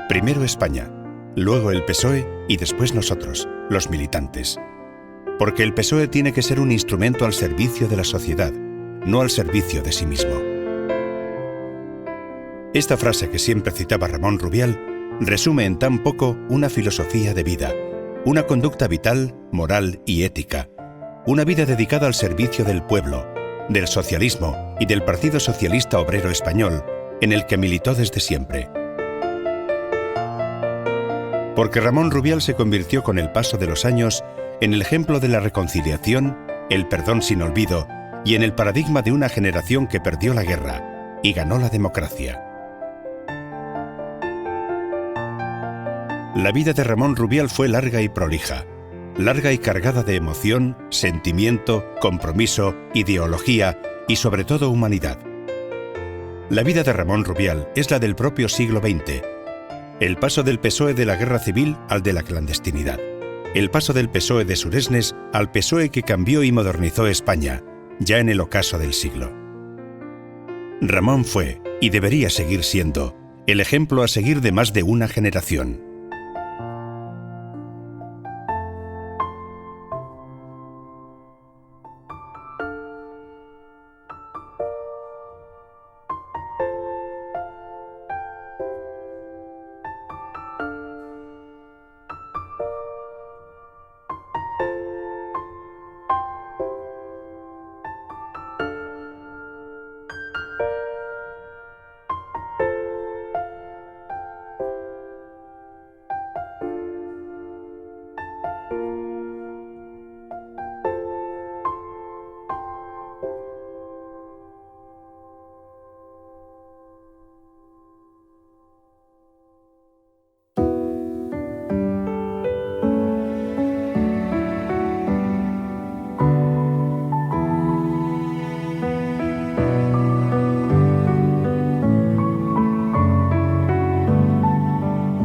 Primero España, luego el PSOE y después nosotros, los militantes. Porque el PSOE tiene que ser un instrumento al servicio de la sociedad, no al servicio de sí mismo. Esta frase que siempre citaba Ramón Rubial resume en tan poco una filosofía de vida, una conducta vital, moral y ética, una vida dedicada al servicio del pueblo, del socialismo y del Partido Socialista Obrero Español, en el que militó desde siempre. Porque Ramón Rubial se convirtió con el paso de los años en el ejemplo de la reconciliación, el perdón sin olvido y en el paradigma de una generación que perdió la guerra y ganó la democracia. La vida de Ramón Rubial fue larga y prolija, larga y cargada de emoción, sentimiento, compromiso, ideología y sobre todo humanidad. La vida de Ramón Rubial es la del propio siglo XX, el paso del PSOE de la guerra civil al de la clandestinidad, el paso del PSOE de Suresnes al PSOE que cambió y modernizó España, ya en el ocaso del siglo. Ramón fue, y debería seguir siendo, el ejemplo a seguir de más de una generación.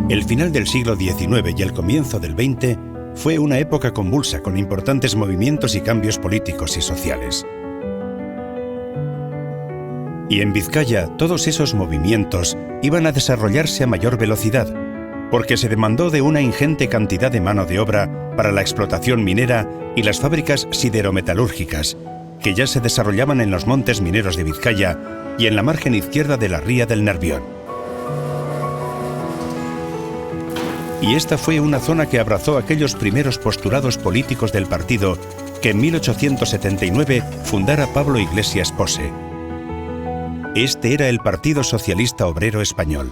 El final del siglo XIX y el comienzo del XX fue una época convulsa con importantes movimientos y cambios políticos y sociales. Y en Vizcaya todos esos movimientos iban a desarrollarse a mayor velocidad, porque se demandó de una ingente cantidad de mano de obra para la explotación minera y las fábricas siderometalúrgicas, que ya se desarrollaban en los montes mineros de Vizcaya y en la margen izquierda de la ría del Nervión. Y esta fue una zona que abrazó aquellos primeros postulados políticos del partido que en 1879 fundara Pablo Iglesias Posse. Este era el Partido Socialista Obrero Español.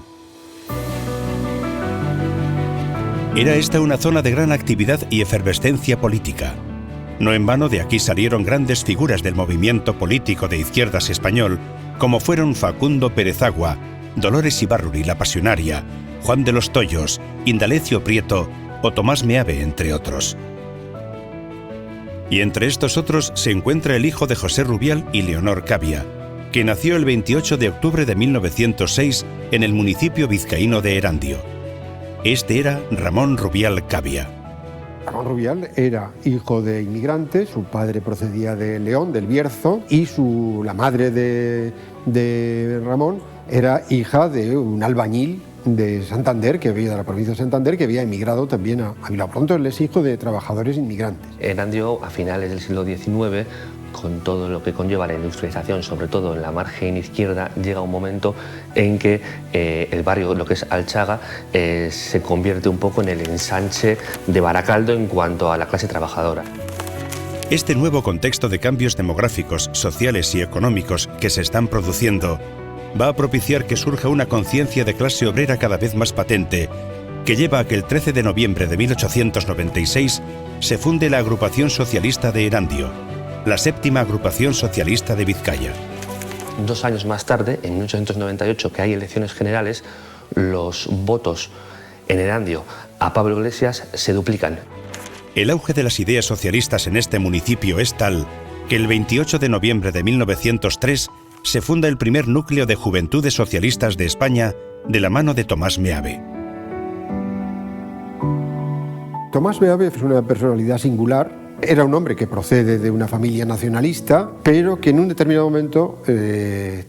Era esta una zona de gran actividad y efervescencia política. No en vano de aquí salieron grandes figuras del movimiento político de izquierdas español, como fueron Facundo Pérez Agua, Dolores Ibárruri la Pasionaria, Juan de los Toyos, Indalecio Prieto o Tomás Meave, entre otros. Y entre estos otros se encuentra el hijo de José Rubial y Leonor Cavia, que nació el 28 de octubre de 1906 en el municipio vizcaíno de Erandio. Este era Ramón Rubial Cavia. Ramón Rubial era hijo de inmigrantes, su padre procedía de León, del Bierzo, y la madre de Ramón era hija de un albañil de Santander, de la provincia de Santander, que había emigrado también a Bilbao. Pronto él es hijo de trabajadores inmigrantes. Erandio, a finales del siglo XIX, con todo lo que conlleva la industrialización, sobre todo en la margen izquierda, llega un momento en que el barrio, lo que es Alchaga, se convierte un poco en el ensanche de Baracaldo en cuanto a la clase trabajadora. Este nuevo contexto de cambios demográficos, sociales y económicos que se están produciendo va a propiciar que surja una conciencia de clase obrera cada vez más patente, que lleva a que el 13 de noviembre de 1896 se funde la Agrupación Socialista de Erandio, la séptima agrupación socialista de Vizcaya. 2 años más tarde, en 1898, que hay elecciones generales, los votos en Erandio a Pablo Iglesias se duplican. El auge de las ideas socialistas en este municipio es tal que el 28 de noviembre de 1903 se funda el primer núcleo de Juventudes Socialistas de España de la mano de Tomás Meave. Tomás Meave es una personalidad singular. Era un hombre que procede de una familia nacionalista, pero que en un determinado momento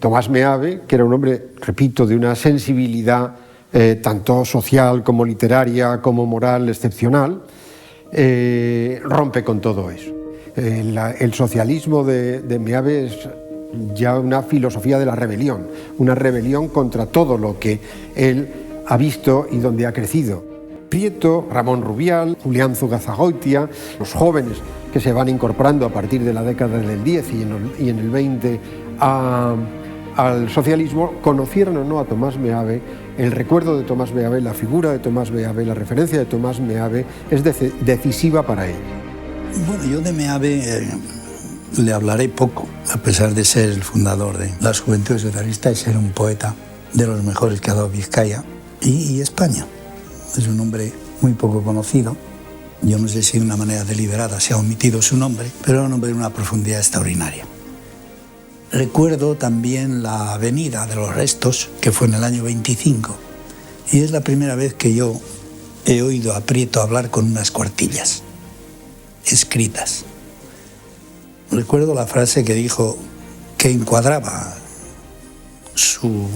Tomás Meave, que era un hombre, repito, de una sensibilidad tanto social como literaria como moral excepcional, rompe con todo eso. El socialismo de Meave es ya una filosofía de la rebelión, una rebelión contra todo lo que él ha visto y donde ha crecido. Prieto, Ramón Rubial, Julián Zugazagoitia, los jóvenes que se van incorporando a partir de la década del 10 y en el 20 al socialismo, conocieron o no a Tomás Meave. El recuerdo de Tomás Meave, la figura de Tomás Meave, la referencia de Tomás Meave es decisiva para él. Bueno, yo de Meave le hablaré poco, a pesar de ser el fundador de las Juventudes Socialistas y ser un poeta de los mejores que ha dado Vizcaya y España. Es un hombre muy poco conocido. Yo no sé si de una manera deliberada se ha omitido su nombre, pero era un hombre de una profundidad extraordinaria. Recuerdo también la venida de los restos, que fue en el año 25, y es la primera vez que yo he oído a Prieto hablar con unas cuartillas escritas. Recuerdo la frase que dijo que encuadraba su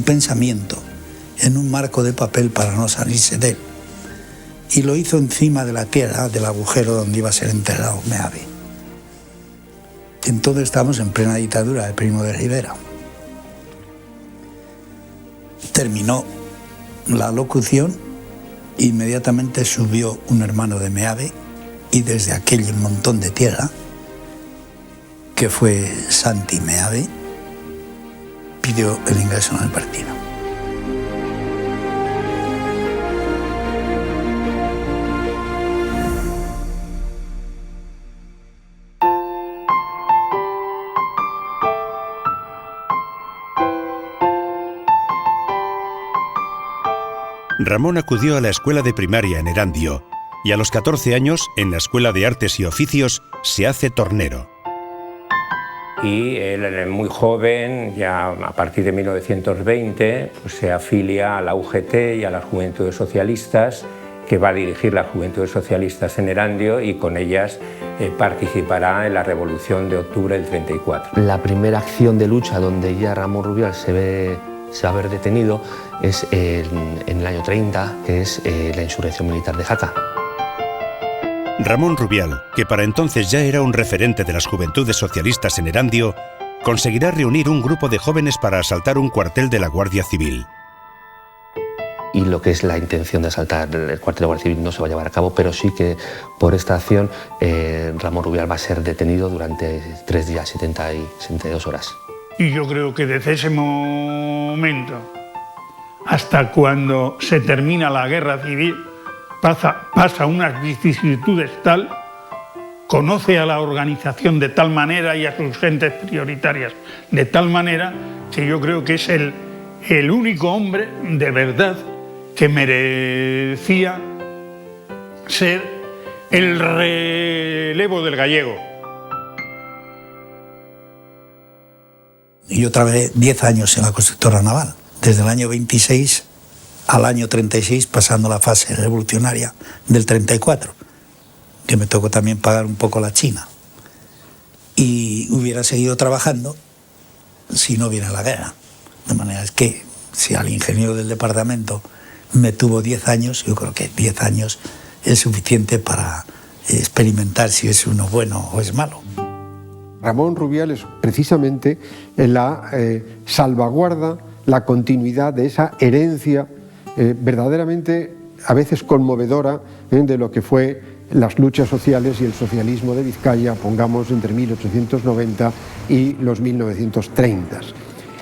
pensamiento en un marco de papel para no salirse de él. Y lo hizo encima de la tierra del agujero donde iba a ser enterrado Meave. Entonces estábamos en plena dictadura de Primo de Rivera. Terminó la locución, inmediatamente subió un hermano de Meave y desde aquel montón de tierra, que fue Santi Meave, pidió el ingreso en el partido. Ramón acudió a la escuela de primaria en Erandio y a los 14 años, en la Escuela de Artes y Oficios, se hace tornero. Y él, muy joven, ya a partir de 1920, pues se afilia a la UGT y a las Juventudes Socialistas, que va a dirigir las Juventudes Socialistas en Erandio y con ellas participará en la Revolución de Octubre del 34. La primera acción de lucha donde ya Ramón Rubial se va a ver detenido es en el año 30, que es la insurrección militar de Jaca. Ramón Rubial, que para entonces ya era un referente de las Juventudes Socialistas en Erandio, conseguirá reunir un grupo de jóvenes para asaltar un cuartel de la Guardia Civil. Y lo que es la intención de asaltar el cuartel de la Guardia Civil no se va a llevar a cabo, pero sí que por esta acción Ramón Rubial va a ser detenido durante 3 días, 72 horas. Y yo creo que desde ese momento hasta cuando se termina la guerra civil, pasa unas vicisitudes tal, conoce a la organización de tal manera y a sus gentes prioritarias de tal manera que yo creo que es el único hombre de verdad que merecía ser el relevo del gallego. Yo trabajé 10 años en la constructora naval, desde el año 26 al año 36, pasando la fase revolucionaria del 34, que me tocó también pagar un poco la China. Y hubiera seguido trabajando si no viene la guerra. De manera es que si al ingeniero del departamento me tuvo 10 años, yo creo que 10 años es suficiente para experimentar si es uno bueno o es malo. Ramón Rubial es precisamente la salvaguarda, la continuidad de esa herencia verdaderamente a veces conmovedora de lo que fue las luchas sociales y el socialismo de Vizcaya, pongamos entre 1890 y los 1930.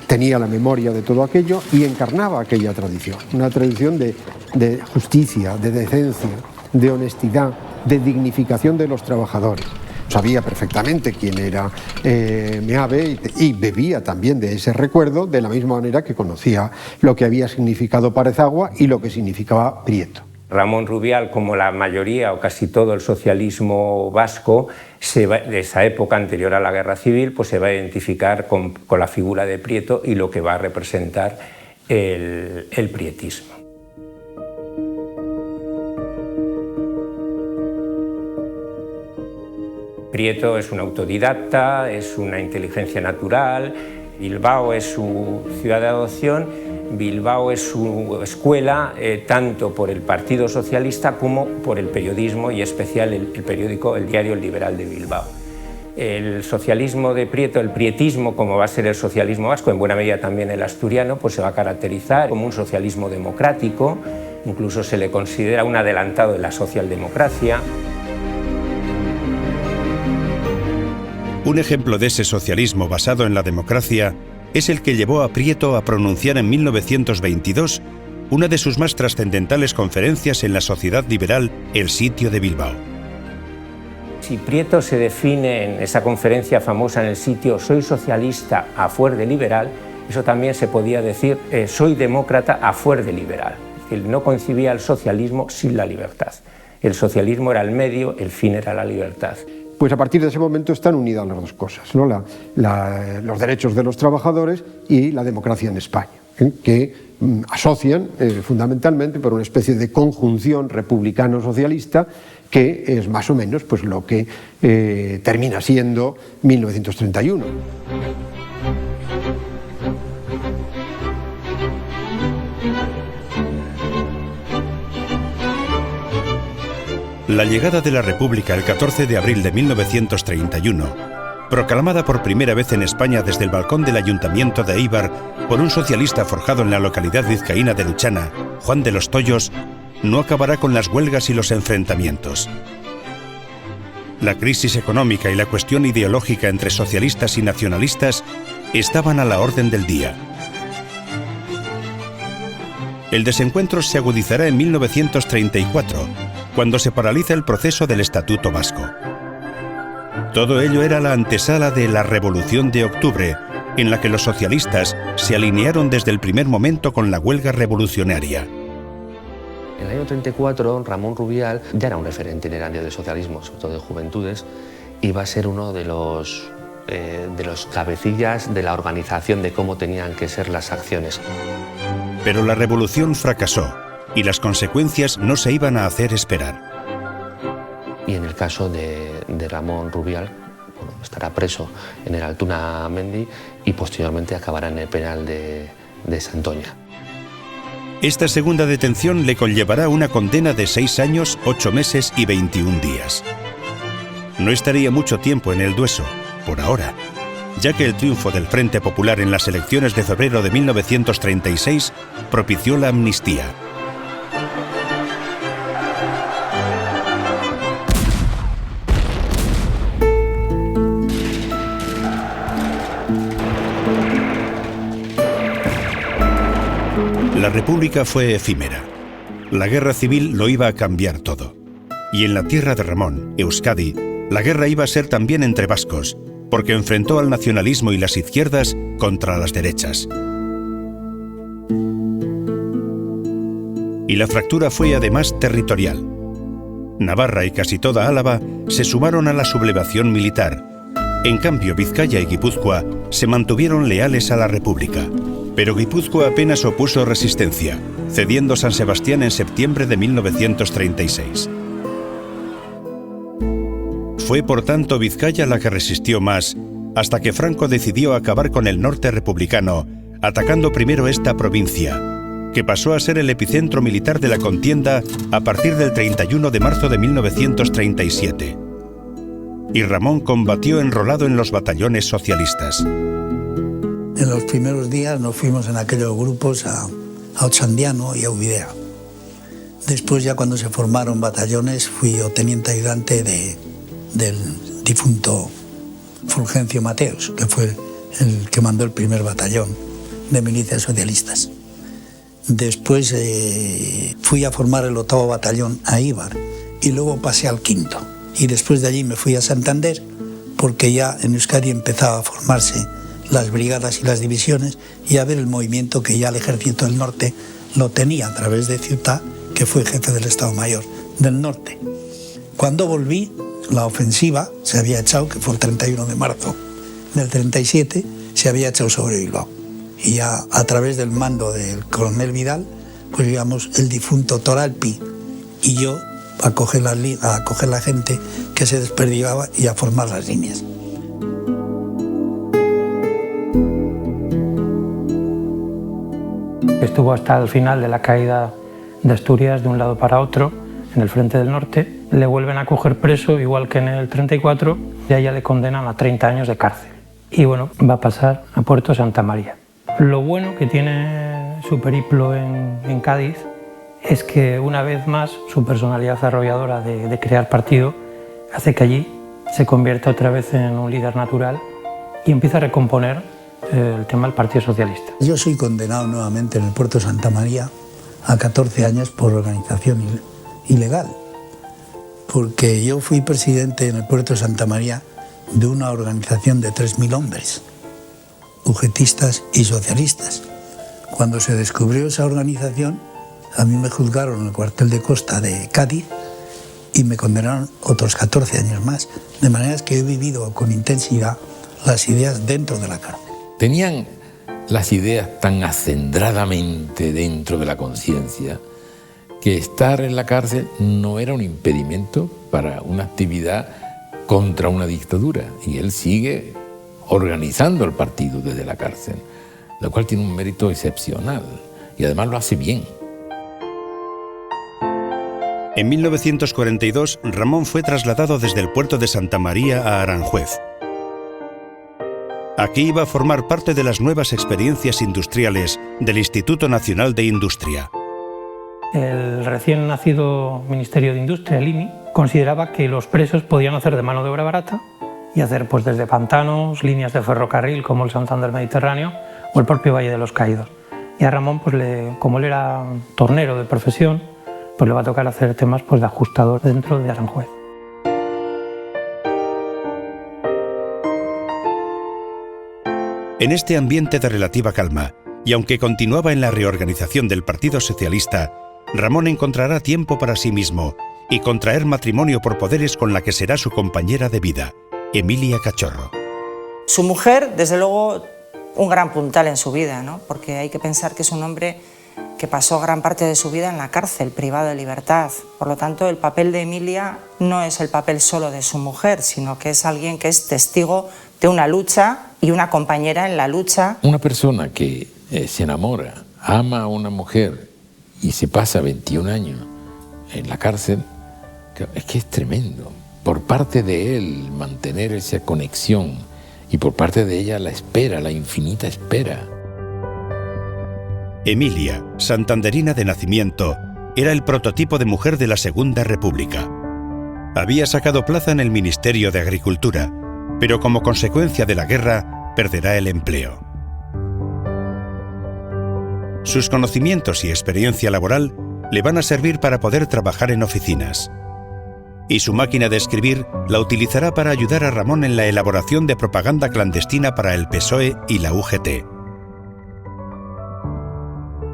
Tenía la memoria de todo aquello y encarnaba aquella tradición, una tradición de justicia, de decencia, de honestidad, de dignificación de los trabajadores. Sabía perfectamente quién era Meave y bebía también de ese recuerdo, de la misma manera que conocía lo que había significado Párez-Agua y lo que significaba Prieto. Ramón Rubial, como la mayoría o casi todo el socialismo vasco, de esa época anterior a la Guerra Civil, pues se va a identificar con la figura de Prieto y lo que va a representar el prietismo. Prieto es un autodidacta, es una inteligencia natural, Bilbao es su ciudad de adopción Bilbao es su escuela tanto por el Partido Socialista como por el periodismo y en especial el periódico, el diario El Liberal de Bilbao. El socialismo de Prieto, el prietismo, como va a ser el socialismo vasco, en buena medida también el asturiano, pues se va a caracterizar como un socialismo democrático, incluso se le considera un adelantado de la socialdemocracia. Un ejemplo de ese socialismo basado en la democracia es el que llevó a Prieto a pronunciar en 1922 una de sus más trascendentales conferencias en la sociedad liberal, El Sitio de Bilbao. Si Prieto se define en esa conferencia famosa en El Sitio, soy socialista a fuer de liberal, eso también se podía decir, soy demócrata a fuer de liberal. Es decir, no concibía el socialismo sin la libertad. El socialismo era el medio, el fin era la libertad. Pues a partir de ese momento están unidas las dos cosas, ¿no? Los derechos de los trabajadores y la democracia en España, que asocian fundamentalmente por una especie de conjunción republicano-socialista que es más o menos pues, lo que termina siendo 1931. La llegada de la República el 14 de abril de 1931, proclamada por primera vez en España desde el balcón del Ayuntamiento de Éibar por un socialista forjado en la localidad vizcaína de Luchana, Juan de los Toyos, no acabará con las huelgas y los enfrentamientos. La crisis económica y la cuestión ideológica entre socialistas y nacionalistas estaban a la orden del día. El desencuentro se agudizará en 1934, cuando se paraliza el proceso del Estatuto Vasco. Todo ello era la antesala de la Revolución de Octubre, en la que los socialistas se alinearon desde el primer momento con la huelga revolucionaria. En el año 34, Ramón Rubial ya era un referente en el área del socialismo, sobre todo de juventudes, y va a ser uno de los cabecillas de la organización de cómo tenían que ser las acciones. Pero la revolución fracasó y las consecuencias no se iban a hacer esperar. Y en el caso de Ramón Rubial, bueno, estará preso en el Altuna Mendi y posteriormente acabará en el penal de Santoña. Esta segunda detención le conllevará una condena de 6 años, 8 meses y 21 días. No estaría mucho tiempo en el Dueso, por ahora, ya que el triunfo del Frente Popular en las elecciones de febrero de 1936 propició la amnistía. La República fue efímera. La guerra civil lo iba a cambiar todo. Y en la tierra de Ramón, Euskadi, la guerra iba a ser también entre vascos, porque enfrentó al nacionalismo y las izquierdas contra las derechas. Y la fractura fue además territorial. Navarra y casi toda Álava se sumaron a la sublevación militar. En cambio, Vizcaya y Guipúzcoa se mantuvieron leales a la República. Pero Guipúzcoa apenas opuso resistencia, cediendo San Sebastián en septiembre de 1936. Fue por tanto Vizcaya la que resistió más, hasta que Franco decidió acabar con el norte republicano, atacando primero esta provincia, que pasó a ser el epicentro militar de la contienda a partir del 31 de marzo de 1937. Y Ramón combatió enrolado en los batallones socialistas. En los primeros días nos fuimos en aquellos grupos a Ochandiano y a Ubidea. Después, ya cuando se formaron batallones, fui yo teniente ayudante del difunto Fulgencio Mateos, que fue el que mandó el primer batallón de milicias socialistas. Después fui a formar el 8º batallón a Éibar y luego pasé al 5º. Y después de allí me fui a Santander, porque ya en Euskadi empezaba a formarse las brigadas y las divisiones y a ver el movimiento que ya el Ejército del Norte lo tenía a través de Ciutat, que fue jefe del Estado Mayor del Norte. Cuando volví, la ofensiva se había echado, que fue el 31 de marzo del 37, se había echado sobre Bilbao. Y ya a través del mando del coronel Vidal, pues íbamos el difunto Toralpi y yo a coger la gente que se desperdigaba y a formar las líneas. Estuvo hasta el final de la caída de Asturias de un lado para otro, en el frente del norte. Le vuelven a coger preso, igual que en el 34, y a ella le condenan a 30 años de cárcel. Y bueno, va a pasar a Puerto Santa María. Lo bueno que tiene su periplo en Cádiz es que una vez más su personalidad arrolladora de crear partido hace que allí se convierta otra vez en un líder natural y empieza a recomponer el tema del Partido Socialista. Yo soy condenado nuevamente en el Puerto Santa María a 14 años por organización ilegal, porque yo fui presidente en el Puerto Santa María de una organización de 3.000 hombres, ugetistas y socialistas. Cuando se descubrió esa organización, a mí me juzgaron en el cuartel de costa de Cádiz y me condenaron otros 14 años más. De manera que he vivido con intensidad las ideas dentro de la cárcel. Tenían las ideas tan acendradamente dentro de la conciencia que estar en la cárcel no era un impedimento para una actividad contra una dictadura. Y él sigue organizando el partido desde la cárcel, lo cual tiene un mérito excepcional y además lo hace bien. En 1942, Ramón fue trasladado desde el puerto de Santa María a Aranjuez. Aquí iba a formar parte de las nuevas experiencias industriales del Instituto Nacional de Industria. El recién nacido Ministerio de Industria, el INI, consideraba que los presos podían hacer de mano de obra barata y hacer pues desde pantanos, líneas de ferrocarril como el Santander Mediterráneo o el propio Valle de los Caídos. Y a Ramón, pues como él era tornero de profesión, pues le va a tocar hacer temas pues, de ajustador dentro de Aranjuez. En este ambiente de relativa calma, y aunque continuaba en la reorganización del Partido Socialista, Ramón encontrará tiempo para sí mismo y contraer matrimonio por poderes con la que será su compañera de vida, Emilia Cachorro. Su mujer, desde luego, un gran puntal en su vida, ¿no? Porque hay que pensar que es un hombre que pasó gran parte de su vida en la cárcel, privado de libertad. Por lo tanto, el papel de Emilia no es el papel solo de su mujer, sino que es alguien que es testigo de una lucha y una compañera en la lucha. Una persona que se enamora, ama a una mujer y se pasa 21 años en la cárcel, es que es tremendo. Por parte de él, mantener esa conexión y por parte de ella la espera, la infinita espera. Emilia, santanderina de nacimiento, era el prototipo de mujer de la Segunda República. Había sacado plaza en el Ministerio de Agricultura, pero como consecuencia de la guerra perderá el empleo. Sus conocimientos y experiencia laboral le van a servir para poder trabajar en oficinas. Y su máquina de escribir la utilizará para ayudar a Ramón en la elaboración de propaganda clandestina para el PSOE y la UGT.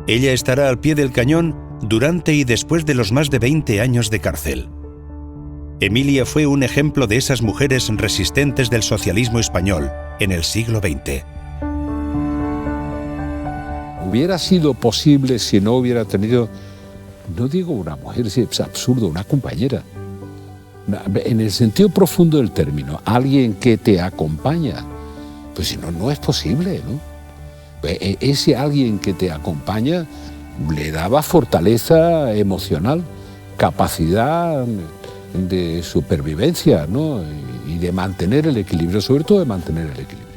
Ella estará al pie del cañón durante y después de los más de 20 años de cárcel. Emilia fue un ejemplo de esas mujeres resistentes del socialismo español en el siglo XX. Hubiera sido posible si no hubiera tenido, no digo una mujer, es absurdo, una compañera. En el sentido profundo del término, alguien que te acompaña. Pues si no, no es posible, ¿no? Ese alguien que te acompaña le daba fortaleza emocional, capacidad de supervivencia, ¿no? Y de mantener el equilibrio, sobre todo de mantener el equilibrio.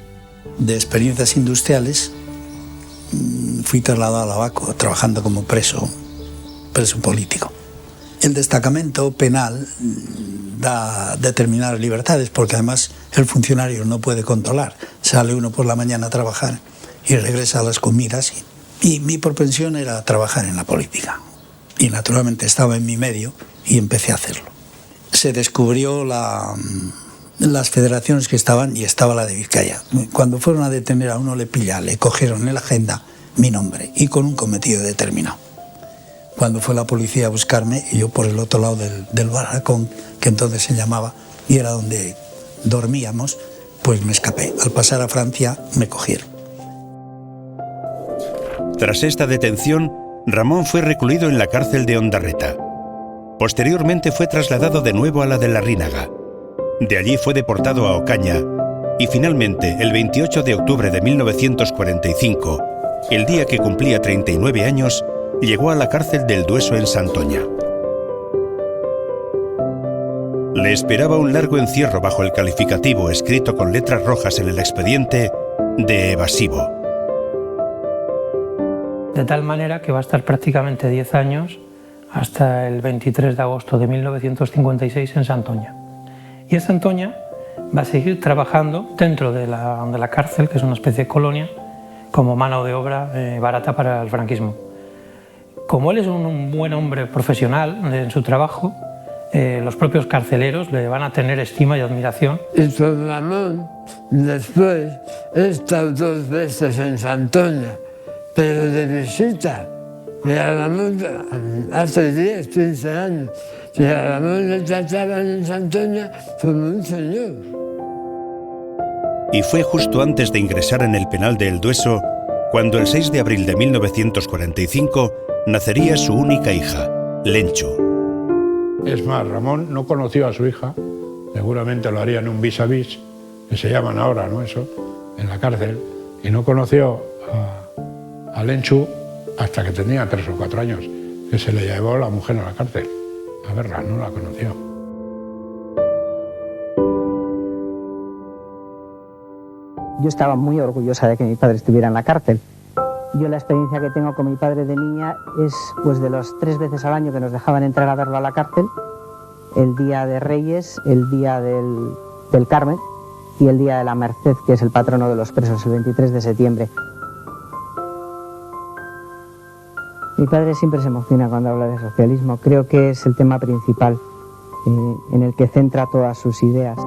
De experiencias industriales fui trasladado a Lavaco trabajando como preso político. El destacamento penal da determinadas libertades porque además el funcionario no puede controlar. Sale uno por la mañana a trabajar y regresa a las comidas y mi propensión era trabajar en la política. Y naturalmente estaba en mi medio y empecé a hacerlo. Se descubrió las federaciones que estaban y estaba la de Vizcaya. Cuando fueron a detener a uno le cogieron en la agenda mi nombre y con un cometido determinado. Cuando fue la policía a buscarme, yo por el otro lado del barracón, que entonces se llamaba, y era donde dormíamos, pues me escapé. Al pasar a Francia me cogieron. Tras esta detención, Ramón fue recluido en la cárcel de Ondarreta. Posteriormente fue trasladado de nuevo a la de Larrínaga. De allí fue deportado a Ocaña y finalmente, el 28 de octubre de 1945, el día que cumplía 39 años, llegó a la cárcel del Dueso en Santoña. Le esperaba un largo encierro bajo el calificativo escrito con letras rojas en el expediente de evasivo. De tal manera que va a estar prácticamente 10 años hasta el 23 de agosto de 1956 en Santoña. Y en Santoña va a seguir trabajando dentro de la cárcel, que es una especie de colonia, como mano de obra barata para el franquismo. Como él es un buen hombre profesional en su trabajo, los propios carceleros le van a tener estima y admiración. Y con Ramón, después, he estado 2 veces en Santoña, pero de visita. Y a Ramón, hace 10, 15 años, y a Ramón le trataban en Santoña como un señor. Y fue justo antes de ingresar en el penal de El Dueso, cuando el 6 de abril de 1945 nacería su única hija, Lenchu. Es más, Ramón no conoció a su hija, seguramente lo harían un vis a vis, que se llaman ahora, ¿no? Eso, en la cárcel, y no conoció a Lenchu hasta que tenía 3 o 4 años, que se le llevó la mujer a la cárcel. A verla, no la conoció. Yo estaba muy orgullosa de que mi padre estuviera en la cárcel. Yo la experiencia que tengo con mi padre de niña es pues de los 3 veces al año que nos dejaban entrar a verlo a la cárcel, el día de Reyes, el día del Carmen y el día de la Merced, que es el patrono de los presos, el 23 de septiembre. Mi padre siempre se emociona cuando habla de socialismo. Creo que es el tema principal en el que centra todas sus ideas.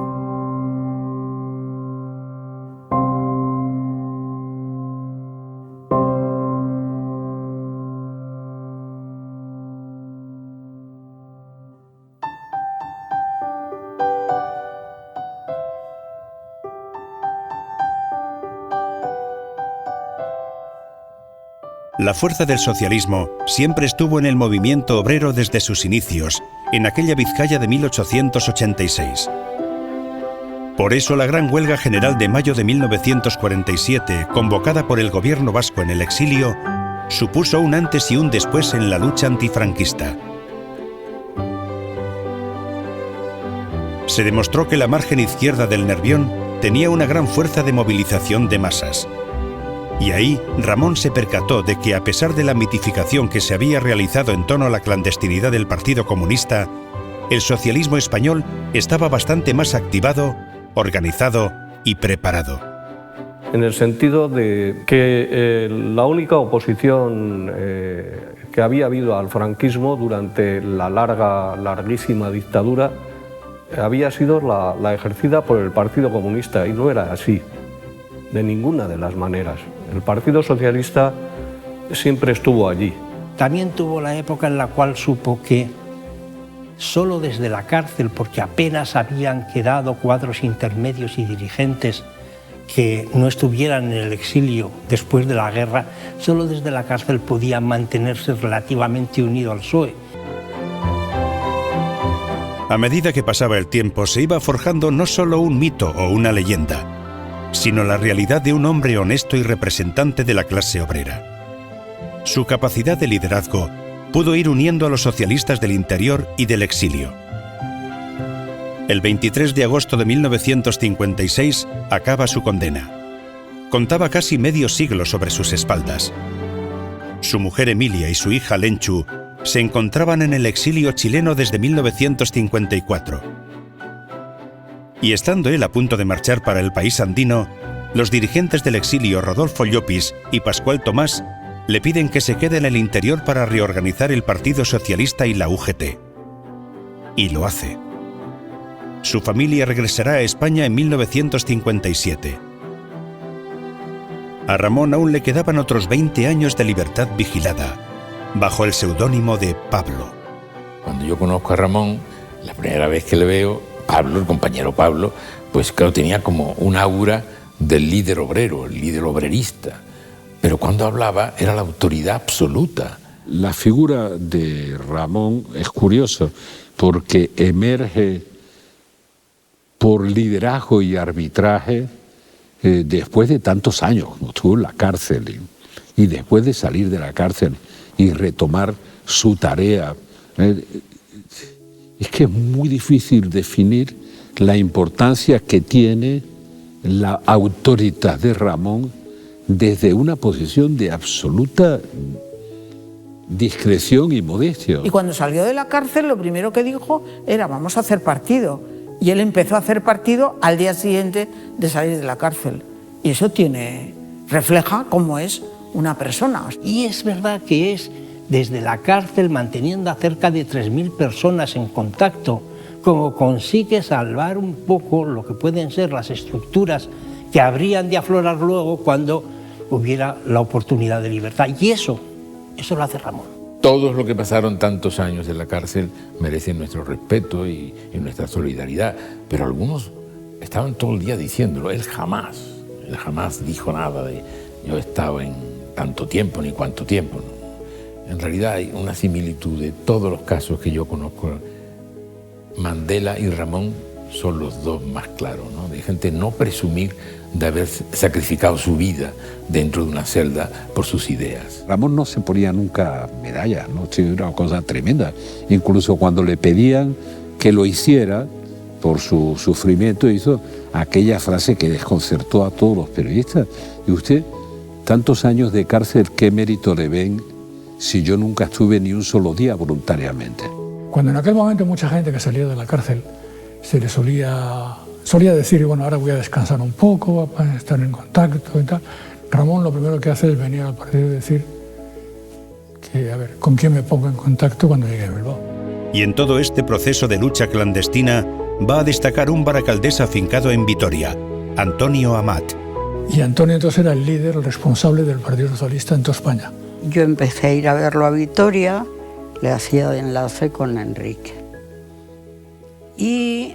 La fuerza del socialismo siempre estuvo en el movimiento obrero desde sus inicios, en aquella Vizcaya de 1886. Por eso la gran huelga general de mayo de 1947, convocada por el gobierno vasco en el exilio, supuso un antes y un después en la lucha antifranquista. Se demostró que la margen izquierda del Nervión tenía una gran fuerza de movilización de masas. Y ahí Ramón se percató de que, a pesar de la mitificación que se había realizado en torno a la clandestinidad del Partido Comunista, el socialismo español estaba bastante más activado, organizado y preparado. En el sentido de que la única oposición que había habido al franquismo durante la larguísima dictadura había sido la ejercida por el Partido Comunista, y no era así, de ninguna de las maneras. El Partido Socialista siempre estuvo allí. También tuvo la época en la cual supo que solo desde la cárcel, porque apenas habían quedado cuadros intermedios y dirigentes que no estuvieran en el exilio después de la guerra, solo desde la cárcel podían mantenerse relativamente unido al PSOE. A medida que pasaba el tiempo, se iba forjando no solo un mito o una leyenda, sino la realidad de un hombre honesto y representante de la clase obrera. Su capacidad de liderazgo pudo ir uniendo a los socialistas del interior y del exilio. El 23 de agosto de 1956 acaba su condena. Contaba casi medio siglo sobre sus espaldas. Su mujer Emilia y su hija Lenchu se encontraban en el exilio chileno desde 1954. Y estando él a punto de marchar para el país andino, los dirigentes del exilio Rodolfo Llopis y Pascual Tomás le piden que se quede en el interior para reorganizar el Partido Socialista y la UGT. Y lo hace. Su familia regresará a España en 1957. A Ramón aún le quedaban otros 20 años de libertad vigilada, bajo el seudónimo de Pablo. Cuando yo conozco a Ramón, la primera vez que le veo, Pablo, el compañero Pablo, pues claro, tenía como un aura del líder obrero, el líder obrerista. Pero cuando hablaba era la autoridad absoluta. La figura de Ramón es curiosa porque emerge por liderazgo y arbitraje después de tantos años, como estuvo en la cárcel y después de salir de la cárcel y retomar su tarea. Es que es muy difícil definir la importancia que tiene la autoridad de Ramón desde una posición de absoluta discreción y modestia. Y cuando salió de la cárcel lo primero que dijo era vamos a hacer partido. Y él empezó a hacer partido al día siguiente de salir de la cárcel. Y eso refleja cómo es una persona. Y es verdad que es desde la cárcel, manteniendo a cerca de 3.000 personas en contacto, como consigue salvar un poco lo que pueden ser las estructuras que habrían de aflorar luego cuando hubiera la oportunidad de libertad. Y eso lo hace Ramón. Todos los que pasaron tantos años en la cárcel merecen nuestro respeto y nuestra solidaridad, pero algunos estaban todo el día diciéndolo. Él jamás dijo nada de yo he estado en tanto tiempo ni cuánto tiempo, ¿no? En realidad hay una similitud de todos los casos que yo conozco. Mandela y Ramón son los dos más claros, ¿no? De gente no presumir de haber sacrificado su vida dentro de una celda por sus ideas. Ramón no se ponía nunca medallas, ¿no? Era una cosa tremenda. Incluso cuando le pedían que lo hiciera por su sufrimiento, hizo aquella frase que desconcertó a todos los periodistas. Y usted, tantos años de cárcel, ¿qué mérito le ven si yo nunca estuve ni un solo día voluntariamente? Cuando en aquel momento mucha gente que salía de la cárcel se le solía decir, bueno, ahora voy a descansar un poco, para estar en contacto y tal. Ramón lo primero que hace es venir al partido y decir que, a ver, ¿con quién me pongo en contacto cuando llegue a Bilbao? Y en todo este proceso de lucha clandestina va a destacar un baracaldés afincado en Vitoria, Antonio Amat. Y Antonio entonces era el líder, el responsable del Partido Socialista en toda España. Yo empecé a ir a verlo a Vitoria, le hacía de enlace con Enrique. Y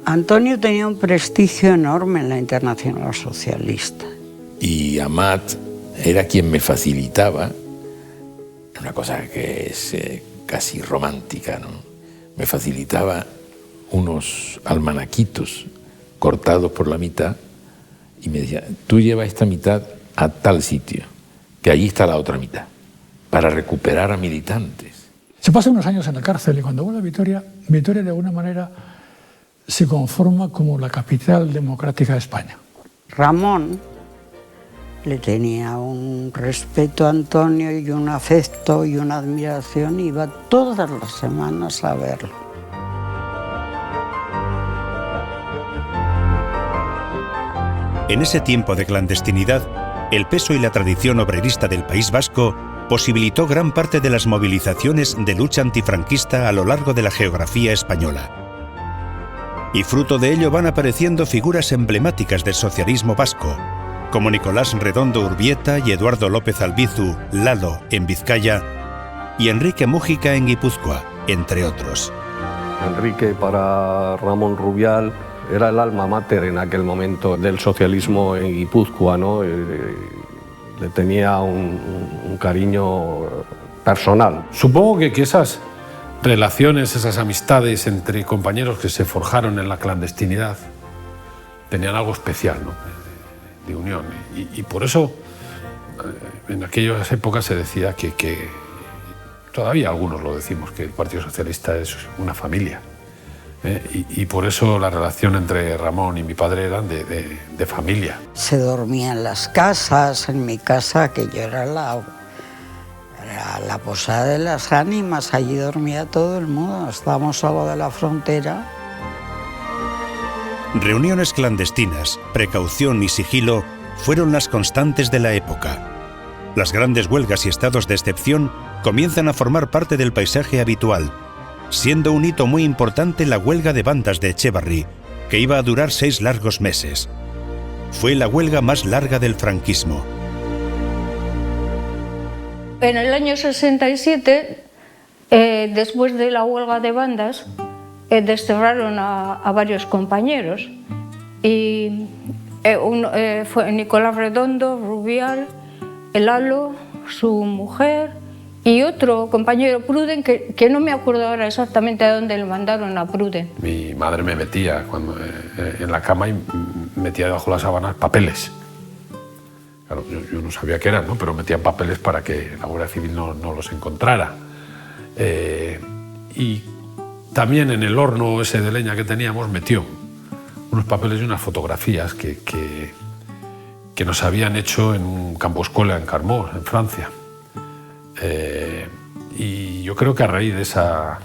Antonio tenía un prestigio enorme en la Internacional Socialista. Y Amat era quien me facilitaba, una cosa que es casi romántica, ¿no? Me facilitaba unos almanaquitos cortados por la mitad y me decía, tú lleva esta mitad a tal sitio, que allí está la otra mitad, para recuperar a militantes. Se pasa unos años en la cárcel y cuando vuelve a Vitoria, Vitoria de alguna manera se conforma como la capital democrática de España. Ramón le tenía un respeto a Antonio y un afecto y una admiración, iba todas las semanas a verlo. En ese tiempo de clandestinidad, el peso y la tradición obrerista del País Vasco posibilitó gran parte de las movilizaciones de lucha antifranquista a lo largo de la geografía española. Y fruto de ello van apareciendo figuras emblemáticas del socialismo vasco, como Nicolás Redondo Urbieta y Eduardo López Albizu, Lalo, en Vizcaya, y Enrique Mújica en Guipúzcoa, entre otros. Enrique, para Ramón Rubial, era el alma mater en aquel momento del socialismo en Guipúzcoa, ¿no? Le tenía un cariño personal. Supongo que esas relaciones, esas amistades entre compañeros que se forjaron en la clandestinidad tenían algo especial, ¿no? De unión. Y por eso en aquellas épocas se decía que todavía algunos lo decimos, que el Partido Socialista es una familia. Y por eso la relación entre Ramón y mi padre eran de familia. Se dormía en las casas, en mi casa, que yo era la posada de las ánimas, allí dormía todo el mundo, estábamos al lado de la frontera. Reuniones clandestinas, precaución y sigilo fueron las constantes de la época. Las grandes huelgas y estados de excepción comienzan a formar parte del paisaje habitual, siendo un hito muy importante la huelga de bandas de Etxebarri, que iba a durar 6 largos meses. Fue la huelga más larga del franquismo. En el año 67, después de la huelga de bandas, desterraron a varios compañeros. Y fue Nicolás Redondo, Rubial, el Lalo, su mujer y otro compañero, Pruden, que no me acuerdo ahora exactamente a dónde le mandaron a Pruden. Mi madre me metía en la cama y metía debajo de las sábanas papeles. Claro, yo no sabía qué eran, ¿no? Pero metían papeles para que la Guardia Civil no los encontrara. Y también en el horno ese de leña que teníamos metió unos papeles y unas fotografías que nos habían hecho en un campo escuela en Carmaux, en Francia. Y yo creo que a raíz de esa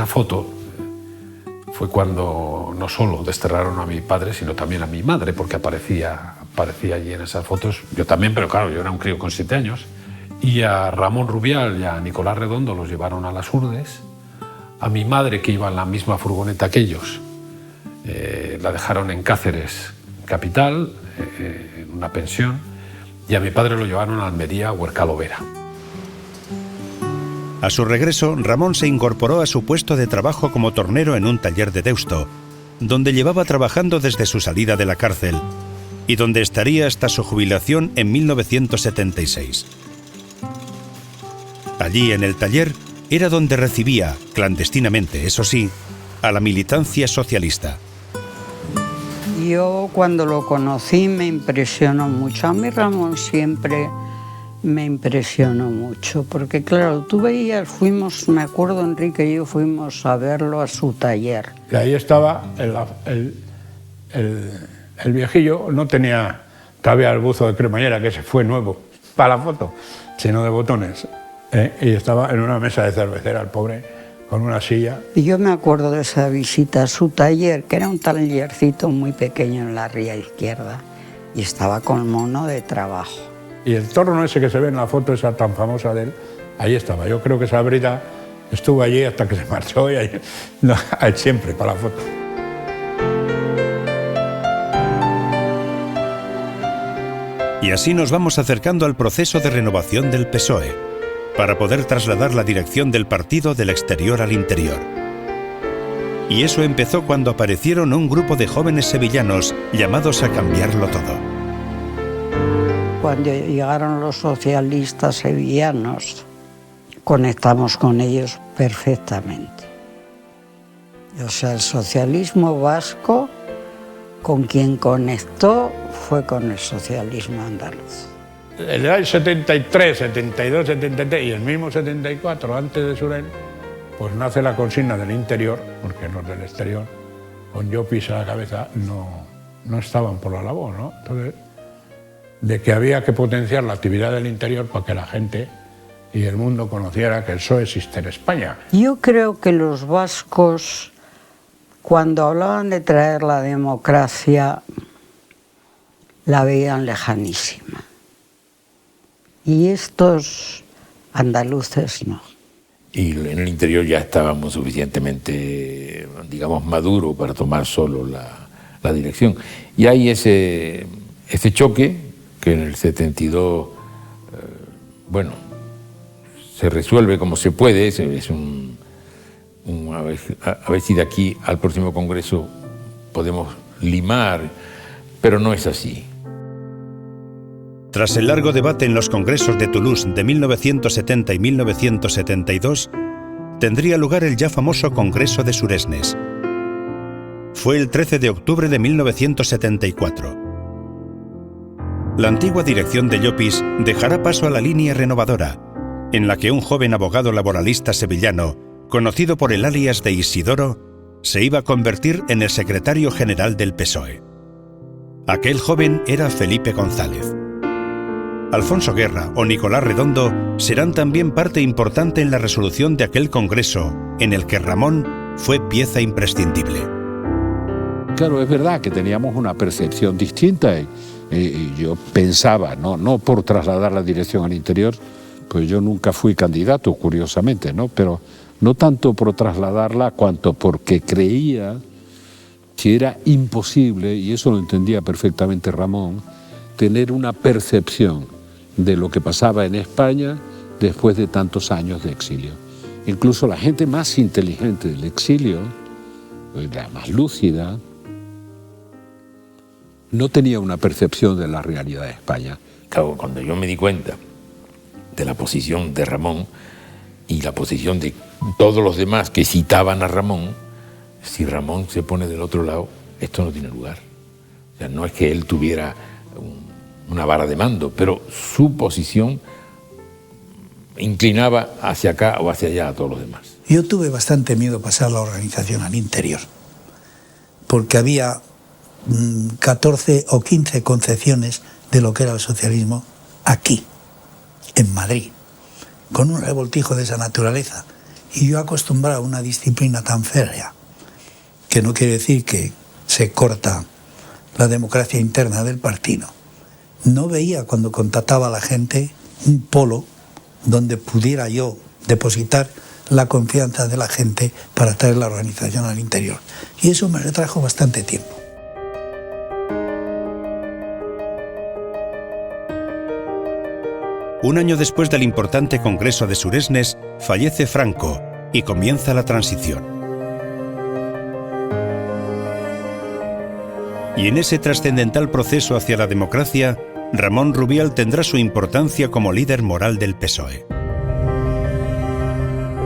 foto fue cuando no solo desterraron a mi padre, sino también a mi madre, porque aparecía allí en esas fotos. Yo también, pero claro, yo era un crío con 7 años. Y a Ramón Rubial y a Nicolás Redondo los llevaron a las Urdes. A mi madre, que iba en la misma furgoneta que ellos, la dejaron en Cáceres capital, en una pensión, y a mi padre lo llevaron a Almería, Huercal Vera. A su regreso, Ramón se incorporó a su puesto de trabajo como tornero en un taller de Deusto, donde llevaba trabajando desde su salida de la cárcel y donde estaría hasta su jubilación en 1976. Allí, en el taller, era donde recibía, clandestinamente, eso sí, a la militancia socialista. Yo cuando lo conocí me impresionó mucho. A mí Ramón siempre me impresionó mucho, porque claro, tú veías, me acuerdo Enrique y yo fuimos a verlo a su taller. Y ahí estaba el viejillo, no tenía todavía el buzo de cremallera, que ese fue nuevo para la foto, lleno de botones, y estaba en una mesa de cervecera el pobre, con una silla. Y yo me acuerdo de esa visita a su taller, que era un tallercito muy pequeño en la ría izquierda, y estaba con mono de trabajo. Y el torno ese que se ve en la foto, esa tan famosa de él, ahí estaba. Yo creo que esa brida estuvo allí hasta que se marchó y ahí, no, siempre para la foto. Y así nos vamos acercando al proceso de renovación del PSOE, para poder trasladar la dirección del partido del exterior al interior. Y eso empezó cuando aparecieron un grupo de jóvenes sevillanos llamados a cambiarlo todo. Cuando llegaron los socialistas sevillanos, conectamos con ellos perfectamente. O sea, el socialismo vasco, con quien conectó, fue con el socialismo andaluz. El 73, 72, 73 y el mismo 74, antes de Surén, pues nace la consigna del interior, porque los del exterior, con Llopis a la cabeza, no estaban por la labor, ¿no? Entonces, de que había que potenciar la actividad del interior para que la gente y el mundo conociera que el PSOE existe en España. Yo creo que los vascos, cuando hablaban de traer la democracia, la veían lejanísima. Y estos andaluces no. Y en el interior ya estábamos suficientemente, digamos, maduros para tomar solo la dirección. Y hay ese choque que en el 72, bueno, se resuelve como se puede, es a ver si de aquí al próximo Congreso podemos limar, pero no es así. Tras el largo debate en los congresos de Toulouse de 1970 y 1972, tendría lugar el ya famoso Congreso de Suresnes. Fue el 13 de octubre de 1974. La antigua dirección de Llopis dejará paso a la línea renovadora, en la que un joven abogado laboralista sevillano, conocido por el alias de Isidoro, se iba a convertir en el secretario general del PSOE. Aquel joven era Felipe González. Alfonso Guerra o Nicolás Redondo serán también parte importante en la resolución de aquel congreso, en el que Ramón fue pieza imprescindible. Claro, es verdad que teníamos una percepción distinta y yo pensaba, no por trasladar la dirección al interior, pues yo nunca fui candidato, curiosamente, ¿no? Pero no tanto por trasladarla cuanto porque creía que era imposible, y eso lo entendía perfectamente Ramón, tener una percepción de lo que pasaba en España después de tantos años de exilio. Incluso la gente más inteligente del exilio, la más lúcida, no tenía una percepción de la realidad de España. Claro, cuando yo me di cuenta entre la posición de Ramón y la posición de todos los demás que citaban a Ramón, si Ramón se pone del otro lado, esto no tiene lugar. O sea, no es que él tuviera una vara de mando, pero su posición inclinaba hacia acá o hacia allá a todos los demás. Yo tuve bastante miedo a pasar la organización al interior, porque había 14 o 15 concepciones de lo que era el socialismo aquí, en Madrid, con un revoltijo de esa naturaleza. Y yo acostumbrado a una disciplina tan férrea, que no quiere decir que se corta la democracia interna del partido, no veía cuando contactaba a la gente un polo donde pudiera yo depositar la confianza de la gente para traer la organización al interior. Y eso me retrajo bastante tiempo. Un año después del importante Congreso de Suresnes, fallece Franco y comienza la transición. Y en ese trascendental proceso hacia la democracia, Ramón Rubial tendrá su importancia como líder moral del PSOE.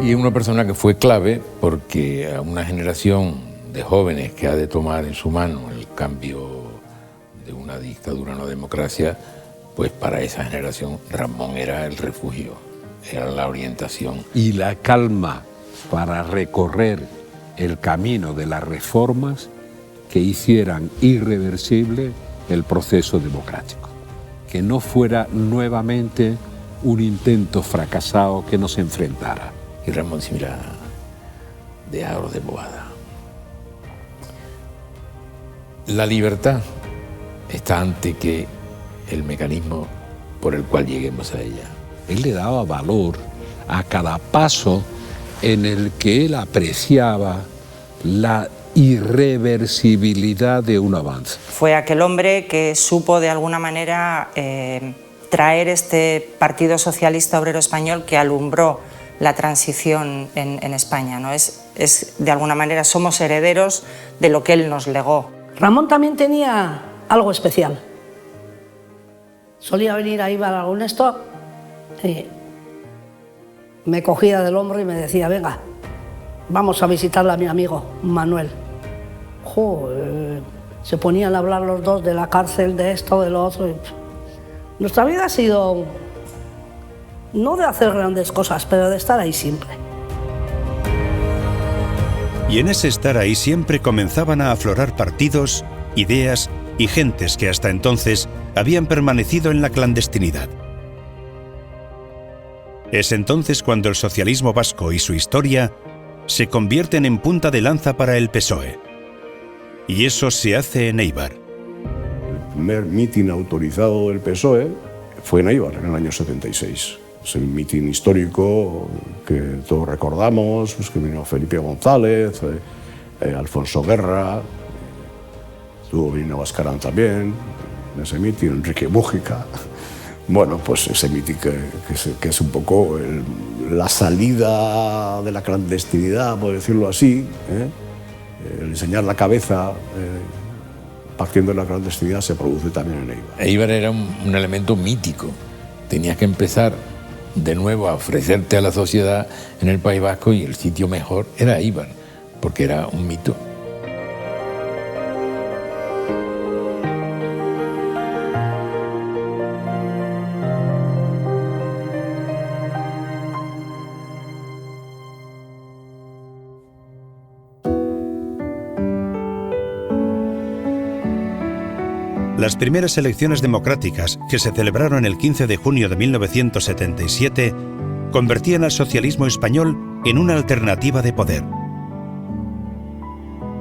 Y una persona que fue clave porque a una generación de jóvenes que ha de tomar en su mano el cambio de una dictadura a una democracia, pues para esa generación Ramón era el refugio, era la orientación. Y la calma para recorrer el camino de las reformas que hicieran irreversible el proceso democrático. Que no fuera nuevamente un intento fracasado que nos enfrentara. Y Ramón dice, mira, dejaros de bobada. La libertad está ante que el mecanismo por el cual lleguemos a ella. Él le daba valor a cada paso en el que él apreciaba la irreversibilidad de un avance. Fue aquel hombre que supo de alguna manera traer este Partido Socialista Obrero Español que alumbró la transición en España, ¿no? Es de alguna manera somos herederos de lo que él nos legó. Ramón también tenía algo especial. Solía venir a Eibar a algún stop y me cogía del hombro y me decía, venga, vamos a visitarle a mi amigo Manuel. Se ponían a hablar los dos de la cárcel, de esto, de lo otro. Nuestra vida ha sido no de hacer grandes cosas, pero de estar ahí siempre. Y en ese estar ahí siempre comenzaban a aflorar partidos, ideas y gentes que hasta entonces habían permanecido en la clandestinidad. Es entonces cuando el socialismo vasco y su historia se convierten en punta de lanza para el PSOE. Y eso se hace en Eibar. El primer mitin autorizado del PSOE fue en Eibar, en el año 76. Es el mitin histórico que todos recordamos, pues que vino Felipe González, Alfonso Guerra, estuvo Vino Bascarán también, en ese mitin, Enrique Mújica. Bueno, pues ese mitin que es un poco la salida de la clandestinidad, por decirlo así, el enseñar la cabeza partiendo de la clandestinidad se produce también en Eibar. Eibar era un elemento mítico. Tenías que empezar de nuevo a ofrecerte a la sociedad en el País Vasco y el sitio mejor era Eibar, porque era un mito. Las primeras elecciones democráticas, que se celebraron el 15 de junio de 1977, convertían al socialismo español en una alternativa de poder.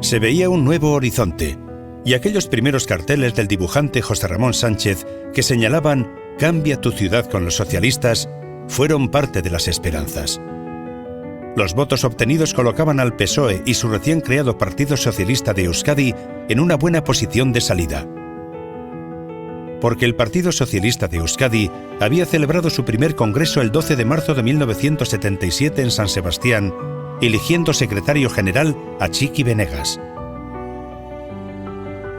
Se veía un nuevo horizonte, y aquellos primeros carteles del dibujante José Ramón Sánchez que señalaban «Cambia tu ciudad con los socialistas» fueron parte de las esperanzas. Los votos obtenidos colocaban al PSOE y su recién creado Partido Socialista de Euskadi en una buena posición de salida. Porque el Partido Socialista de Euskadi había celebrado su primer congreso el 12 de marzo de 1977 en San Sebastián, eligiendo secretario general a Txiki Benegas.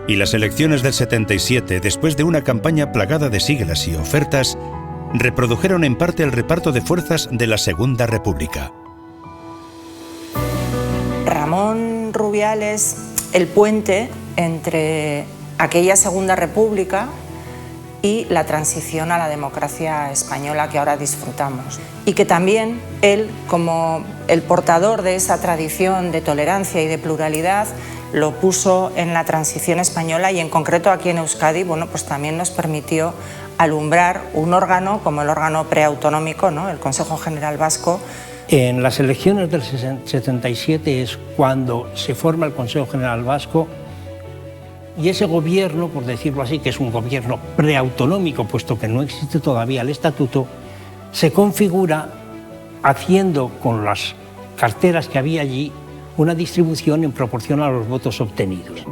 Y las elecciones del 77, después de una campaña plagada de siglas y ofertas, reprodujeron en parte el reparto de fuerzas de la Segunda República. Ramón Rubial es el puente entre aquella Segunda República y la transición a la democracia española que ahora disfrutamos. Y que también él, como el portador de esa tradición de tolerancia y de pluralidad, lo puso en la transición española y en concreto aquí en Euskadi, bueno, pues también nos permitió alumbrar un órgano como el órgano preautonómico, ¿no?, el Consejo General Vasco. En las elecciones del 77 es cuando se forma el Consejo General Vasco y ese gobierno, por decirlo así, que es un gobierno preautonómico, puesto que no existe todavía el estatuto, se configura haciendo con las carteras que había allí una distribución en proporción a los votos obtenidos.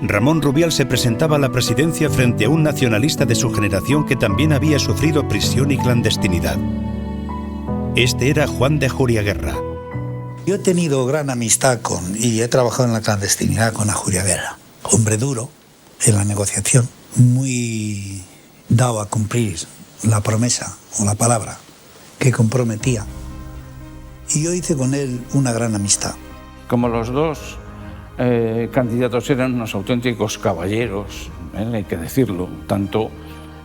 Ramón Rubial se presentaba a la presidencia frente a un nacionalista de su generación que también había sufrido prisión y clandestinidad. Este era Juan de Ajuriaguerra. Yo he tenido gran amistad y he trabajado en la clandestinidad con Ajuriaguerra. Hombre duro en la negociación, muy dado a cumplir la promesa o la palabra que comprometía. Y yo hice con él una gran amistad. Como los dos candidatos eran unos auténticos caballeros, hay que decirlo, tanto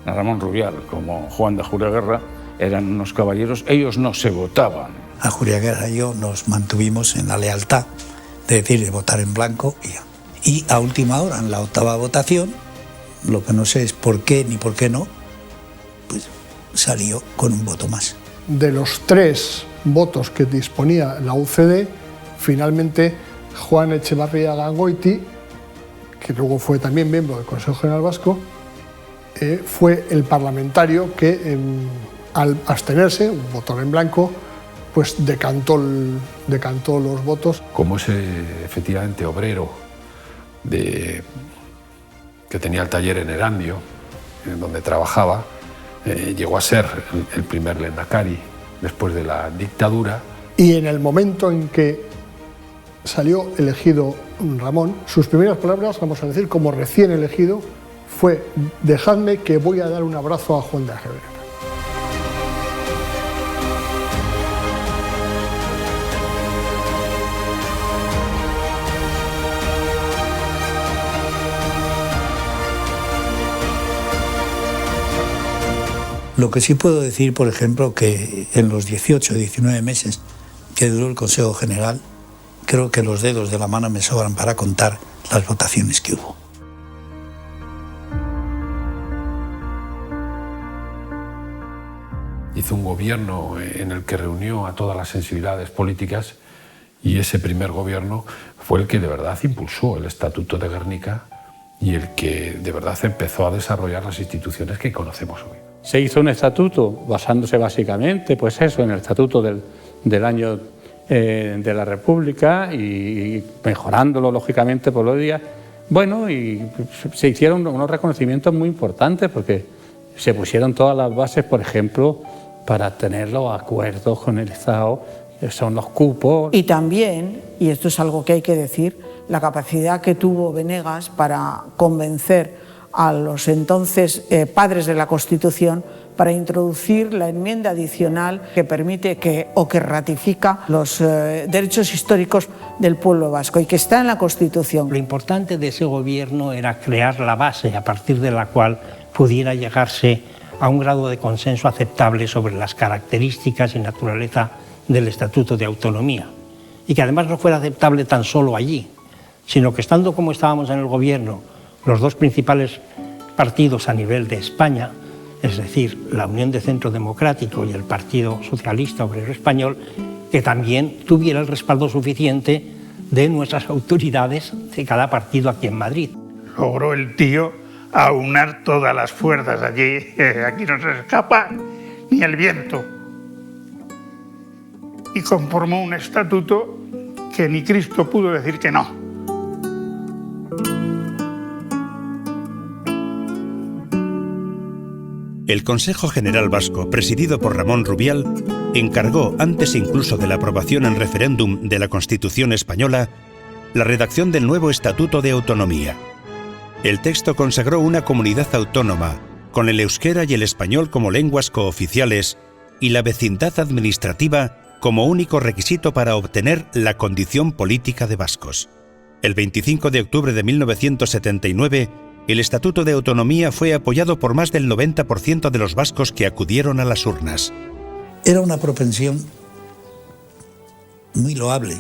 Ramón Rubial como Juan de Ajuriaguerra eran unos caballeros, ellos no se votaban. Ajuriaguerra y yo nos mantuvimos en la lealtad, de decir, de votar en blanco y a última hora, en la octava votación, lo que no sé es por qué ni por qué no, pues salió con un voto más. De los 3 votos que disponía la UCD, finalmente Juan Echevarría Gangoiti, que luego fue también miembro del Consejo General Vasco, fue el parlamentario que al abstenerse, un voto en blanco, pues decantó los votos. Como ese efectivamente obrero que tenía el taller en Erandio, en donde trabajaba, llegó a ser el primer lehendakari después de la dictadura. Y en el momento en que salió elegido Ramón, sus primeras palabras, vamos a decir, como recién elegido, fue: dejadme que voy a dar un abrazo a Juan de Ajuriaguerra. Lo que sí puedo decir, por ejemplo, que en los 18 o 19 meses que duró el Consejo General, creo que los dedos de la mano me sobran para contar las votaciones que hubo. Hizo un gobierno en el que reunió a todas las sensibilidades políticas y ese primer gobierno fue el que de verdad impulsó el Estatuto de Gernika y el que de verdad empezó a desarrollar las instituciones que conocemos hoy. Se hizo un estatuto basándose básicamente, pues eso, en el estatuto del año de la República y mejorándolo lógicamente por los días. Bueno, y se hicieron unos reconocimientos muy importantes porque se pusieron todas las bases, por ejemplo, para tener los acuerdos con el Estado, que son los cupos. Y también, y esto es algo que hay que decir, la capacidad que tuvo Venegas para convencer a los entonces padres de la Constitución para introducir la enmienda adicional que permite que ratifica los derechos históricos del pueblo vasco y que está en la Constitución. Lo importante de ese gobierno era crear la base a partir de la cual pudiera llegarse a un grado de consenso aceptable sobre las características y naturaleza del Estatuto de Autonomía y que además no fuera aceptable tan solo allí, sino que estando como estábamos en el gobierno, los dos principales partidos a nivel de España, es decir, la Unión de Centro Democrático y el Partido Socialista Obrero Español, que también tuviera el respaldo suficiente de nuestras autoridades de cada partido aquí en Madrid. Logró el tío aunar todas las fuerzas allí, aquí no se escapa ni el viento. Y conformó un estatuto que ni Cristo pudo decir que no. El Consejo General Vasco, presidido por Ramón Rubial, encargó, antes incluso de la aprobación en referéndum de la Constitución española, la redacción del nuevo Estatuto de Autonomía. El texto consagró una comunidad autónoma, con el euskera y el español como lenguas cooficiales y la vecindad administrativa como único requisito para obtener la condición política de vascos. El 25 de octubre de 1979, el Estatuto de Autonomía fue apoyado por más del 90% de los vascos que acudieron a las urnas. Era una propensión muy loable,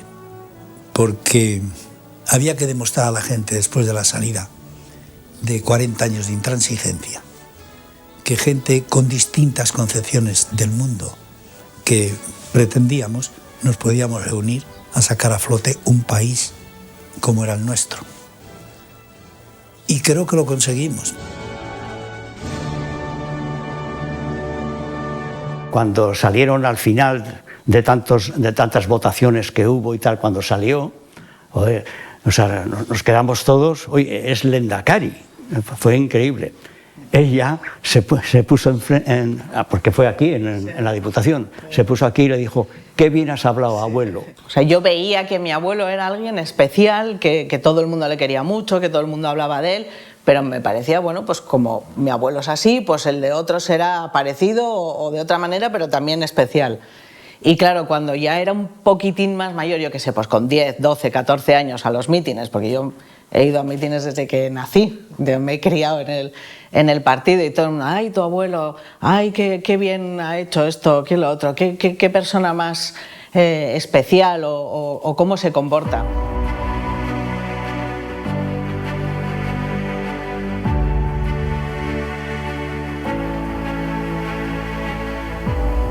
porque había que demostrar a la gente después de la salida de 40 años de intransigencia que gente con distintas concepciones del mundo que pretendíamos nos podíamos reunir a sacar a flote un país como era el nuestro. Y creo que lo conseguimos. Cuando salieron al final de tantas votaciones que hubo y tal, cuando salió, joder, o sea, nos quedamos todos, oye, es Lehendakari, fue increíble. Ella se puso porque fue aquí, en la Diputación, se puso aquí y le dijo, qué bien has hablado, abuelo. O sea, yo veía que mi abuelo era alguien especial, que todo el mundo le quería mucho, que todo el mundo hablaba de él, pero me parecía, bueno, pues como mi abuelo es así, pues el de otro será parecido o de otra manera, pero también especial. Y claro, cuando ya era un poquitín más mayor, yo qué sé, pues con 10, 12, 14 años a los mítines, porque yo he ido a mítines desde que nací, me he criado en el partido y todo el mundo, ay, tu abuelo, ay, qué bien ha hecho esto, qué lo otro, qué persona más especial o cómo se comporta.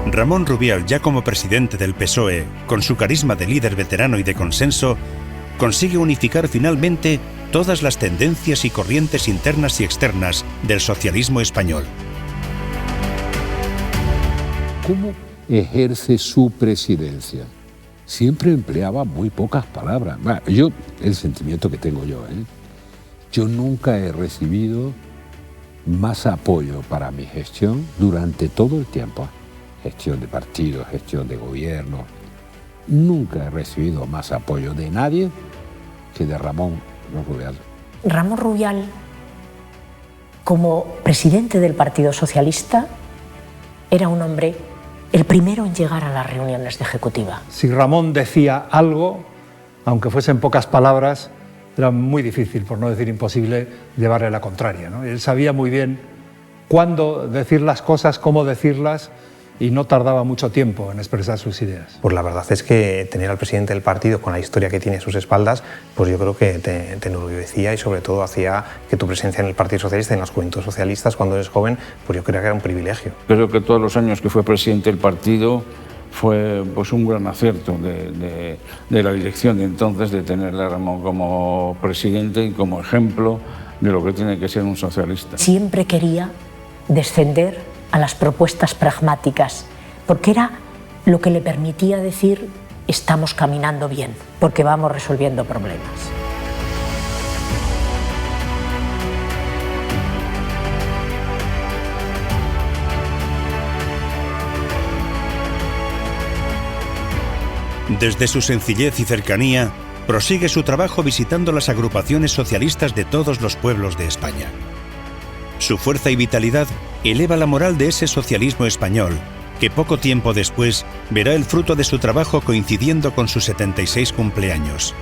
Ramón Rubial, ya como presidente del PSOE, con su carisma de líder veterano y de consenso, consigue unificar finalmente todas las tendencias y corrientes internas y externas del socialismo español. ¿Cómo ejerce su presidencia? Siempre empleaba muy pocas palabras. Bueno, el sentimiento que tengo yo nunca he recibido más apoyo para mi gestión durante todo el tiempo. Gestión de partido, gestión de gobierno. Nunca he recibido más apoyo de nadie que de Ramón Rubial. Ramón Rubial, como presidente del Partido Socialista, era un hombre el primero en llegar a las reuniones de ejecutiva. Si Ramón decía algo, aunque fuesen pocas palabras, era muy difícil, por no decir imposible, llevarle la contraria, ¿no? Él sabía muy bien cuándo decir las cosas, cómo decirlas, y no tardaba mucho tiempo en expresar sus ideas. Pues la verdad es que tener al presidente del partido con la historia que tiene a sus espaldas, pues yo creo que te enorgullecía y sobre todo hacía que tu presencia en el Partido Socialista, en las Juventudes Socialistas, cuando eres joven, pues yo creo que era un privilegio. Creo que todos los años que fue presidente del partido fue pues un gran acierto de la dirección de entonces, de tenerle a Ramón como presidente y como ejemplo de lo que tiene que ser un socialista. Siempre quería descender a las propuestas pragmáticas, porque era lo que le permitía decir estamos caminando bien, porque vamos resolviendo problemas. Desde su sencillez y cercanía, prosigue su trabajo visitando las agrupaciones socialistas de todos los pueblos de España. Su fuerza y vitalidad eleva la moral de ese socialismo español, que poco tiempo después verá el fruto de su trabajo coincidiendo con sus 76 cumpleaños.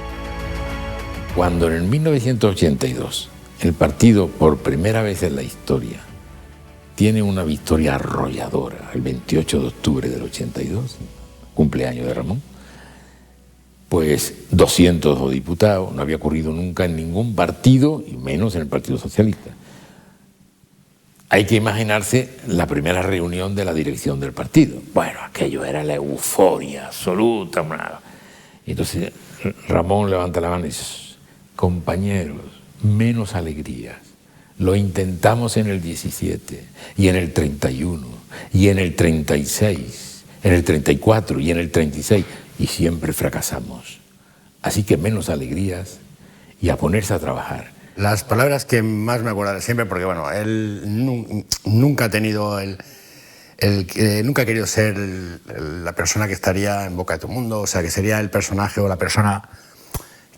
Cuando en el 1982 el partido, por primera vez en la historia, tiene una victoria arrolladora, el 28 de octubre del 82, cumpleaños de Ramón, pues 202 diputados, no había ocurrido nunca en ningún partido, y menos en el Partido Socialista. Hay que imaginarse la primera reunión de la dirección del partido. Bueno, aquello era la euforia absoluta. Entonces Ramón levanta la mano y dice, compañeros, menos alegrías. Lo intentamos en el 17, y en el 31, y en el 36, en el 34 y en el 36, y siempre fracasamos. Así que menos alegrías y a ponerse a trabajar. Las palabras que más me acuerdo siempre, porque bueno, él nunca ha tenido nunca ha querido ser la persona que estaría en boca de todo el mundo, o sea, que sería el personaje o la persona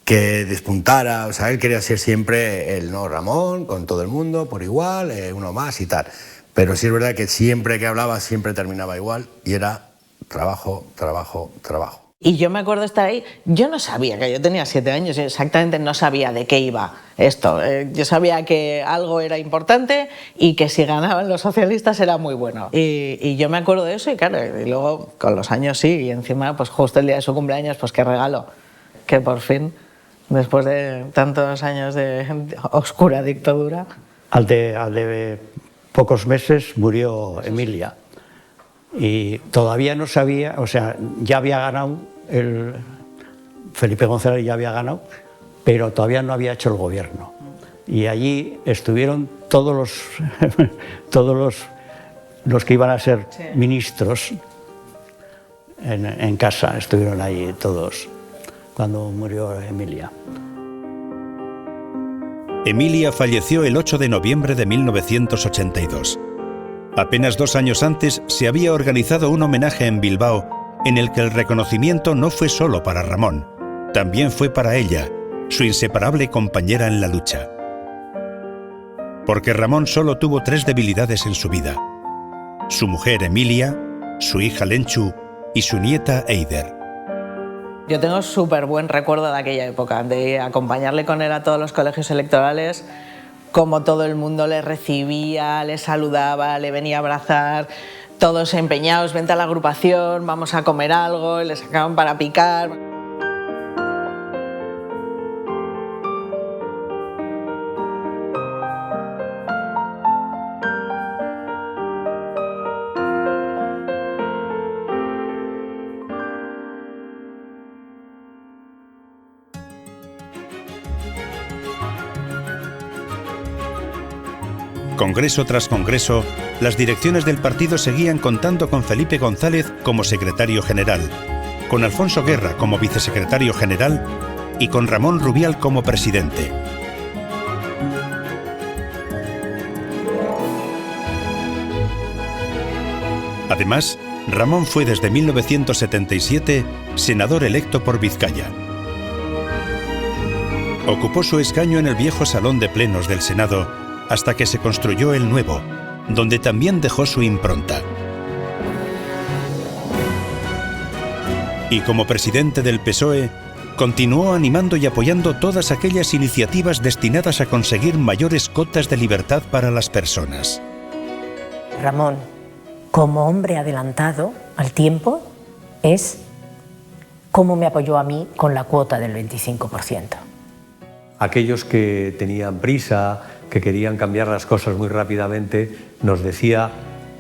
que despuntara, o sea, él quería ser siempre el no Ramón, con todo el mundo, por igual, uno más y tal. Pero sí es verdad que siempre que hablaba, siempre terminaba igual, y era trabajo, trabajo, trabajo. Y yo me acuerdo de estar ahí, yo no sabía, que yo tenía 7 años, exactamente no sabía de qué iba esto. Yo sabía que algo era importante y que si ganaban los socialistas era muy bueno. Y yo me acuerdo de eso y claro, y luego con los años sí, y encima pues justo el día de su cumpleaños, pues qué regalo, que por fin, después de tantos años de oscura dictadura. Al de pocos meses murió Emilia. Y todavía no sabía, o sea, ya había ganado, Felipe González ya había ganado, pero todavía no había hecho el gobierno. Y allí estuvieron todos los que iban a ser ministros en casa, estuvieron allí todos cuando murió Emilia. Emilia falleció el 8 de noviembre de 1982. Apenas 2 años antes se había organizado un homenaje en Bilbao en el que el reconocimiento no fue solo para Ramón, también fue para ella, su inseparable compañera en la lucha. Porque Ramón solo tuvo 3 debilidades en su vida: su mujer Emilia, su hija Lenchu y su nieta Eider. Yo tengo súper buen recuerdo de aquella época, de acompañarle con él a todos los colegios electorales, como todo el mundo le recibía, le saludaba, le venía a abrazar, todos empeñados, vente a la agrupación, vamos a comer algo, le sacaban para picar. Congreso tras congreso, las direcciones del partido seguían contando con Felipe González como secretario general, con Alfonso Guerra como vicesecretario general y con Ramón Rubial como presidente. Además, Ramón fue desde 1977 senador electo por Vizcaya. Ocupó su escaño en el viejo salón de plenos del Senado hasta que se construyó el nuevo, donde también dejó su impronta. Y como presidente del PSOE, continuó animando y apoyando todas aquellas iniciativas destinadas a conseguir mayores cotas de libertad para las personas. Ramón, como hombre adelantado al tiempo, es cómo me apoyó a mí con la cuota del 25%. Aquellos que tenían prisa, que querían cambiar las cosas muy rápidamente, nos decía,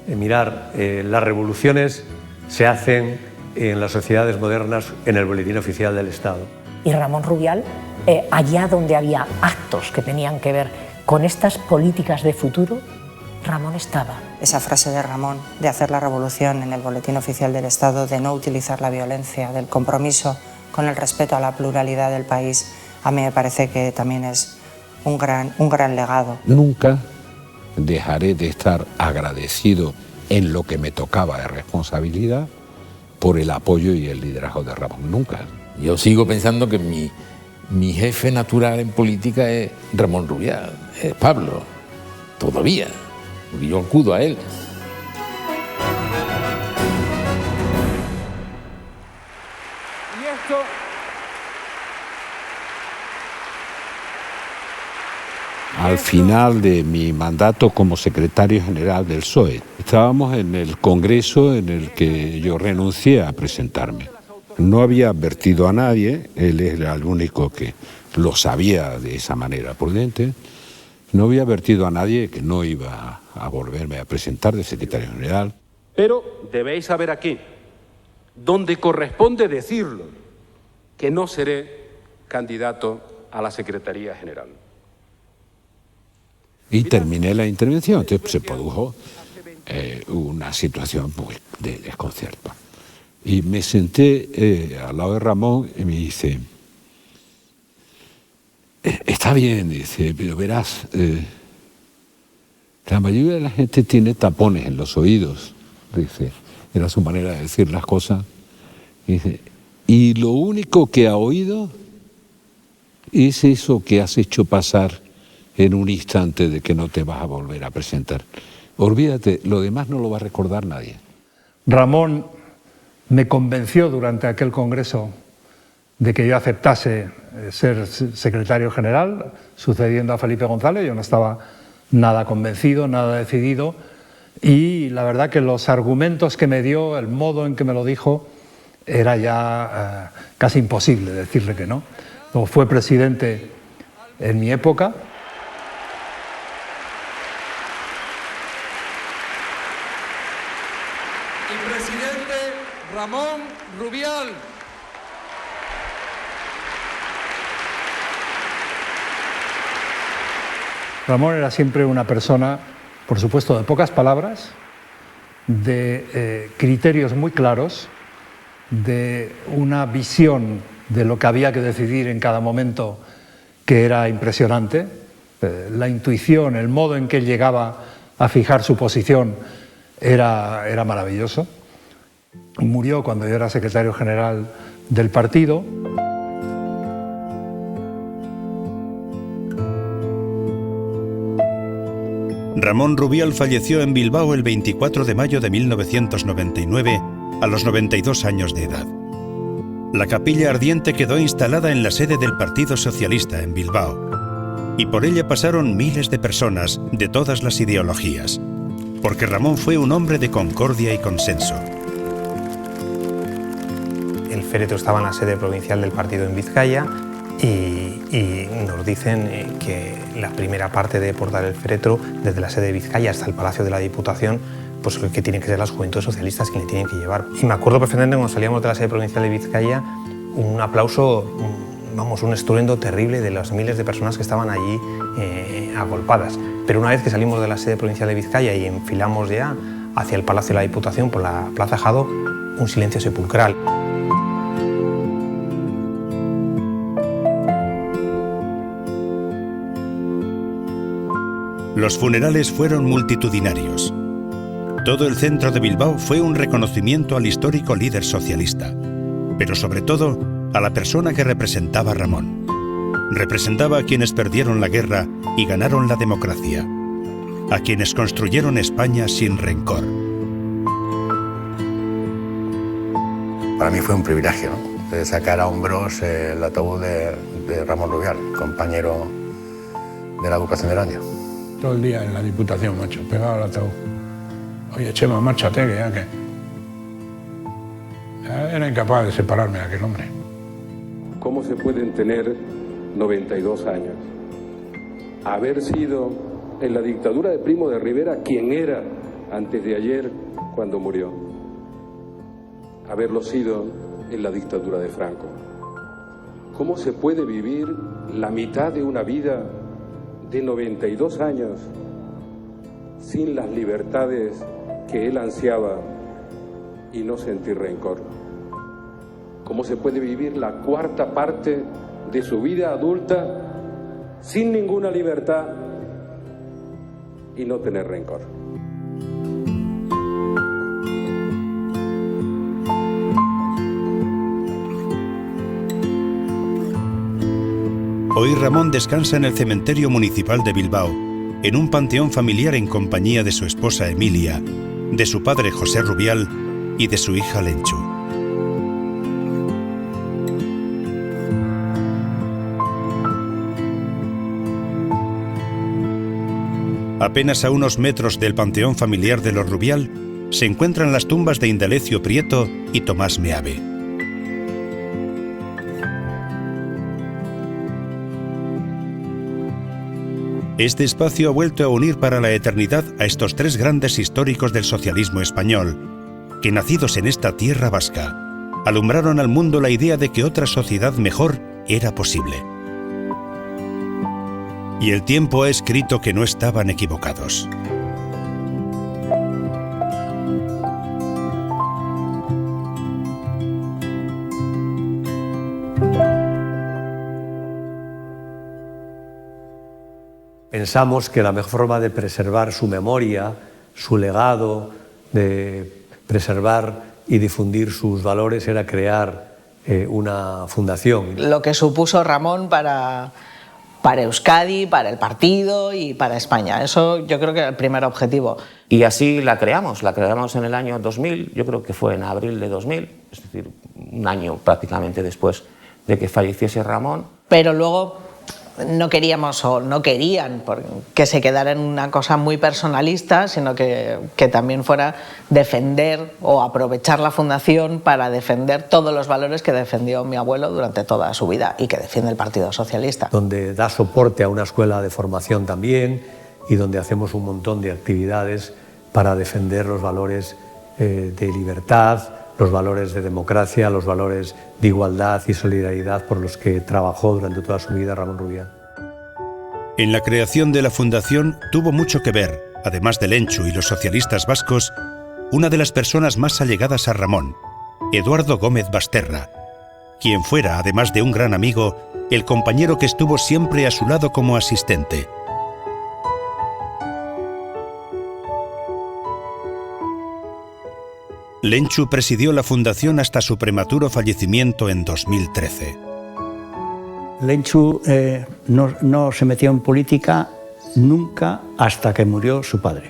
mirar, las revoluciones se hacen en las sociedades modernas en el Boletín Oficial del Estado. Y Ramón Rubial, allá donde había actos que tenían que ver con estas políticas de futuro, Ramón estaba. Esa frase de Ramón, de hacer la revolución en el Boletín Oficial del Estado, de no utilizar la violencia, del compromiso con el respeto a la pluralidad del país, a mí me parece que también es un gran legado. Nunca dejaré de estar agradecido en lo que me tocaba de responsabilidad por el apoyo y el liderazgo de Ramón. Nunca. Yo sigo pensando que mi jefe natural en política es Ramón Rubial, es Pablo, todavía, porque yo acudo a él. Al final de mi mandato como secretario general del PSOE, estábamos en el congreso en el que yo renuncié a presentarme. No había advertido a nadie, él era el único que lo sabía de esa manera prudente, no había advertido a nadie que no iba a volverme a presentar de secretario general. Pero debéis saber aquí, donde corresponde decirlo, que no seré candidato a la Secretaría General. Y terminé la intervención, entonces se produjo una situación muy de desconcierto. Y me senté al lado de Ramón y me dice, está bien, dice, pero verás, la mayoría de la gente tiene tapones en los oídos, dice, era su manera de decir las cosas. Y dice, y lo único que ha oído es eso que has hecho pasar en un instante de que no te vas a volver a presentar. Olvídate, lo demás no lo va a recordar nadie. Ramón me convenció durante aquel congreso de que yo aceptase ser secretario general, sucediendo a Felipe González. Yo no estaba nada convencido, nada decidido, y la verdad que los argumentos que me dio, el modo en que me lo dijo, era ya casi imposible decirle que no. Luego fue presidente en mi época. Y presidente Ramón Rubial. Ramón era siempre una persona, por supuesto, de pocas palabras, de criterios muy claros, de una visión de lo que había que decidir en cada momento que era impresionante. La intuición, el modo en que él llegaba a fijar su posición era maravilloso. Murió cuando yo era secretario general del partido. Ramón Rubial falleció en Bilbao el 24 de mayo de 1999, a los 92 años de edad. La capilla ardiente quedó instalada en la sede del Partido Socialista en Bilbao, y por ella pasaron miles de personas de todas las ideologías, porque Ramón fue un hombre de concordia y consenso. El féretro estaba en la sede provincial del partido en Vizcaya, y nos dicen que la primera parte de portar el féretro desde la sede de Vizcaya hasta el Palacio de la Diputación, pues que tienen que ser las Juventudes Socialistas quienes tienen que llevar. Y me acuerdo perfectamente cuando salíamos de la sede provincial de Vizcaya, un aplauso, vamos, un estruendo terrible de las miles de personas que estaban allí agolpadas. Pero una vez que salimos de la sede provincial de Vizcaya y enfilamos ya hacia el Palacio de la Diputación por la Plaza Jado, un silencio sepulcral. Los funerales fueron multitudinarios. Todo el centro de Bilbao fue un reconocimiento al histórico líder socialista, pero sobre todo a la persona que representaba a Ramón. Representaba a quienes perdieron la guerra y ganaron la democracia, a quienes construyeron España sin rencor. Para mí fue un privilegio, ¿no?, de sacar a hombros el ataúd de Ramón Rubial, compañero de la agrupación del año. Todo el día en la Diputación, macho, pegado al ataúd. Oye, Chema, márchate, que ya era incapaz de separarme de aquel hombre. ¿Cómo se pueden tener 92 años? Haber sido en la dictadura de Primo de Rivera quien era antes de ayer cuando murió. Haberlo sido en la dictadura de Franco. ¿Cómo se puede vivir la mitad de una vida de 92 años sin las libertades que él ansiaba y no sentir rencor? ¿Cómo se puede vivir la cuarta parte de su vida adulta sin ninguna libertad y no tener rencor? Hoy Ramón descansa en el cementerio municipal de Bilbao, en un panteón familiar en compañía de su esposa Emilia, de su padre José Rubial y de su hija Lenchu. Apenas a unos metros del panteón familiar de los Rubial se encuentran las tumbas de Indalecio Prieto y Tomás Meave. Este espacio ha vuelto a unir para la eternidad a estos tres grandes históricos del socialismo español, que nacidos en esta tierra vasca, alumbraron al mundo la idea de que otra sociedad mejor era posible. Y el tiempo ha escrito que no estaban equivocados. Pensamos que la mejor forma de preservar su memoria, su legado, de preservar y difundir sus valores era crear una fundación. Lo que supuso Ramón para Euskadi, para el partido y para España. Eso yo creo que era el primer objetivo. Y así la creamos en el año 2000, yo creo que fue en abril de 2000, es decir, un año prácticamente después de que falleciese Ramón. Pero luego no queríamos o no querían que se quedara en una cosa muy personalista, sino que también fuera defender o aprovechar la fundación para defender todos los valores que defendió mi abuelo durante toda su vida y que defiende el Partido Socialista. Donde da soporte a una escuela de formación también y donde hacemos un montón de actividades para defender los valores de libertad, los valores de democracia, los valores de igualdad y solidaridad por los que trabajó durante toda su vida Ramón Rubial. En la creación de la fundación tuvo mucho que ver, además de Lenchu y los socialistas vascos, una de las personas más allegadas a Ramón, Eduardo Gómez Basterra, quien fuera, además de un gran amigo, el compañero que estuvo siempre a su lado como asistente. Lenchu presidió la fundación hasta su prematuro fallecimiento en 2013. Lenchu no se metió en política nunca hasta que murió su padre,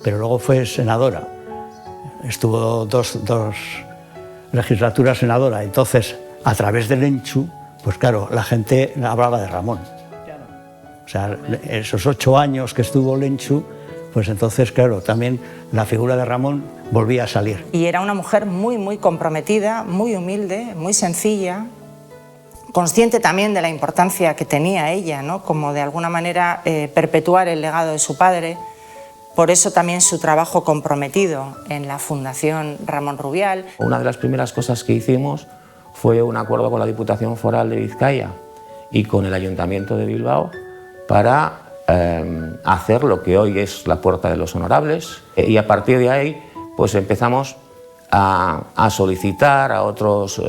pero luego fue senadora. Estuvo dos legislaturas senadora, entonces a través de Lenchu, pues claro, la gente hablaba de Ramón. O sea, esos 8 años que estuvo Lenchu, pues entonces, claro, también la figura de Ramón volvía a salir. Y era una mujer muy, muy comprometida, muy humilde, muy sencilla, consciente también de la importancia que tenía ella, ¿no? Como de alguna manera perpetuar el legado de su padre. Por eso también su trabajo comprometido en la Fundación Ramón Rubial. Una de las primeras cosas que hicimos fue un acuerdo con la Diputación Foral de Vizcaya y con el Ayuntamiento de Bilbao para hacer lo que hoy es la Puerta de los Honorables, y a partir de ahí pues empezamos a solicitar a otros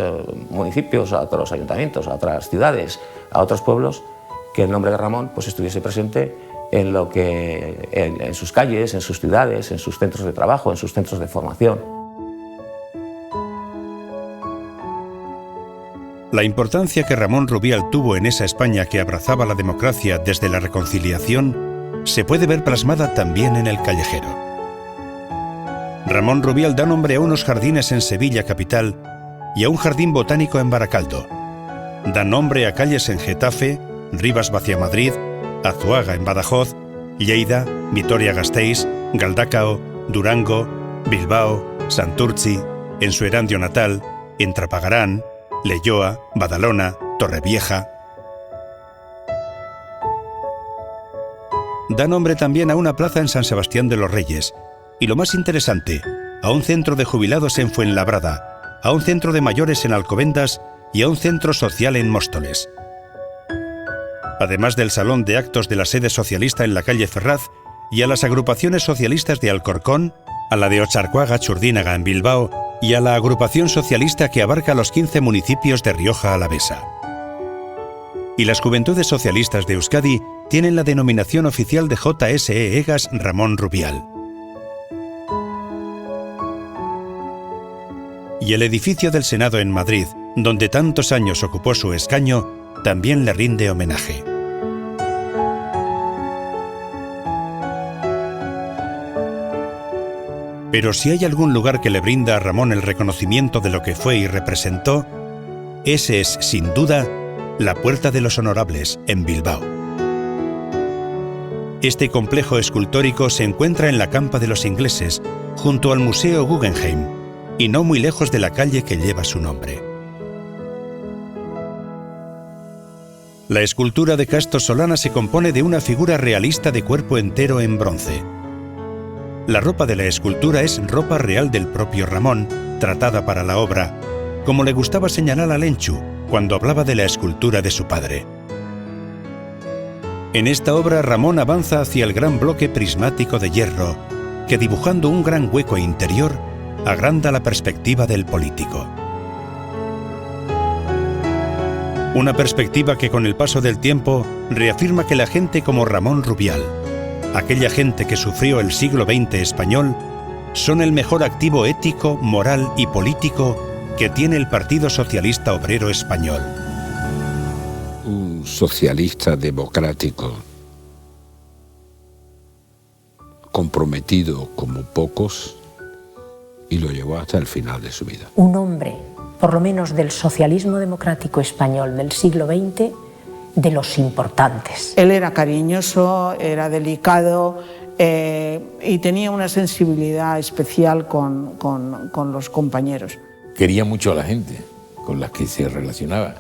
municipios, a otros ayuntamientos, a otras ciudades, a otros pueblos, que el nombre de Ramón pues estuviese presente en sus calles, en sus ciudades, en sus centros de trabajo, en sus centros de formación. La importancia que Ramón Rubial tuvo en esa España que abrazaba la democracia desde la reconciliación se puede ver plasmada también en El Callejero. Ramón Rubial da nombre a unos jardines en Sevilla capital y a un jardín botánico en Baracaldo. Da nombre a calles en Getafe, Rivas-Vaciamadrid, Azuaga en Badajoz, Lleida, Vitoria-Gasteiz, Galdacao, Durango, Bilbao, Santurtzi, en su Erandio natal, en Trapagarán, Leioa, Badalona, Torrevieja. Da nombre también a una plaza en San Sebastián de los Reyes y, lo más interesante, a un centro de jubilados en Fuenlabrada, a un centro de mayores en Alcobendas y a un centro social en Móstoles. Además del salón de actos de la sede socialista en la calle Ferraz y a las agrupaciones socialistas de Alcorcón, a la de Ocharcoaga Churdínaga en Bilbao y a la agrupación socialista que abarca los 15 municipios de Rioja Alavesa. Y las Juventudes Socialistas de Euskadi tienen la denominación oficial de JSE Egas Ramón Rubial. Y el edificio del Senado en Madrid, donde tantos años ocupó su escaño, también le rinde homenaje. Pero si hay algún lugar que le brinda a Ramón el reconocimiento de lo que fue y representó, ese es, sin duda, la Puerta de los Honorables, en Bilbao. Este complejo escultórico se encuentra en la Campa de los Ingleses, junto al Museo Guggenheim, y no muy lejos de la calle que lleva su nombre. La escultura de Casto Solana se compone de una figura realista de cuerpo entero en bronce. La ropa de la escultura es ropa real del propio Ramón, tratada para la obra, como le gustaba señalar a Lenchu cuando hablaba de la escultura de su padre. En esta obra Ramón avanza hacia el gran bloque prismático de hierro, que dibujando un gran hueco interior, agranda la perspectiva del político. Una perspectiva que con el paso del tiempo reafirma que la gente como Ramón Rubial, aquella gente que sufrió el siglo XX español, son el mejor activo ético, moral y político que tiene el Partido Socialista Obrero Español. Un socialista democrático, comprometido como pocos, y lo llevó hasta el final de su vida. Un hombre, por lo menos del socialismo democrático español del siglo XX, de los importantes. Él era cariñoso, era delicado y tenía una sensibilidad especial con los compañeros. Quería mucho a la gente con la que se relacionaba,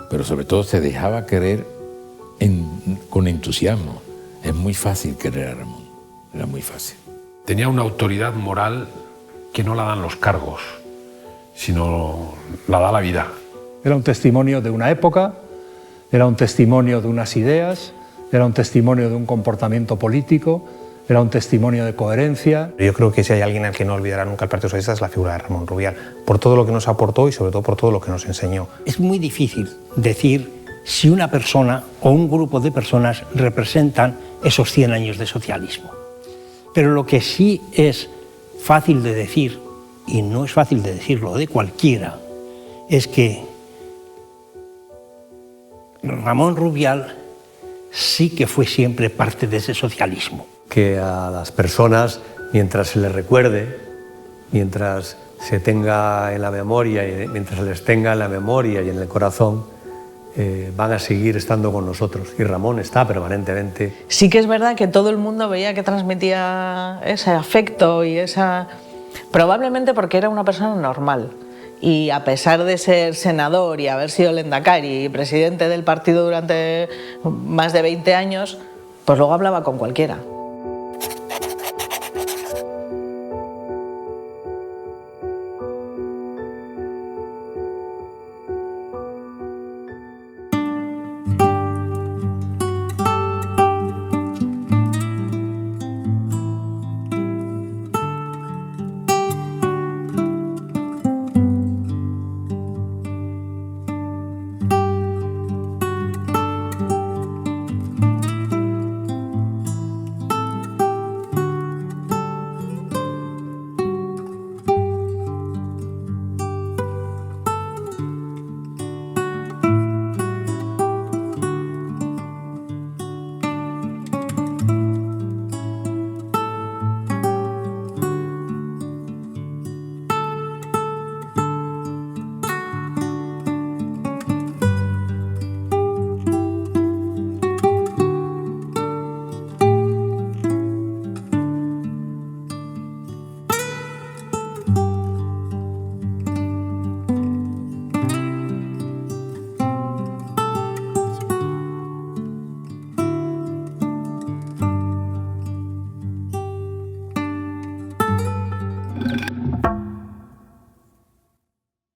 pero sobre todo se dejaba querer con entusiasmo. Es muy fácil querer a Ramón, era muy fácil. Tenía una autoridad moral que no la dan los cargos, sino la da la vida. Era un testimonio de una época, era un testimonio de unas ideas, era un testimonio de un comportamiento político, era un testimonio de coherencia. Yo creo que si hay alguien al que no olvidará nunca el Partido Socialista es la figura de Ramón Rubial, por todo lo que nos aportó y sobre todo por todo lo que nos enseñó. Es muy difícil decir si una persona o un grupo de personas representan esos 100 años de socialismo. Pero lo que sí es fácil de decir, y no es fácil de decirlo de cualquiera, es que Ramón Rubial sí que fue siempre parte de ese socialismo. Que a las personas, mientras se les recuerde, mientras se tenga en la memoria, y mientras se les tenga en la memoria y en el corazón, van a seguir estando con nosotros. Y Ramón está permanentemente. Sí que es verdad que todo el mundo veía que transmitía ese afecto y esa... Probablemente porque era una persona normal. Y a pesar de ser senador y haber sido Lehendakari y presidente del partido durante más de 20 años, pues luego hablaba con cualquiera.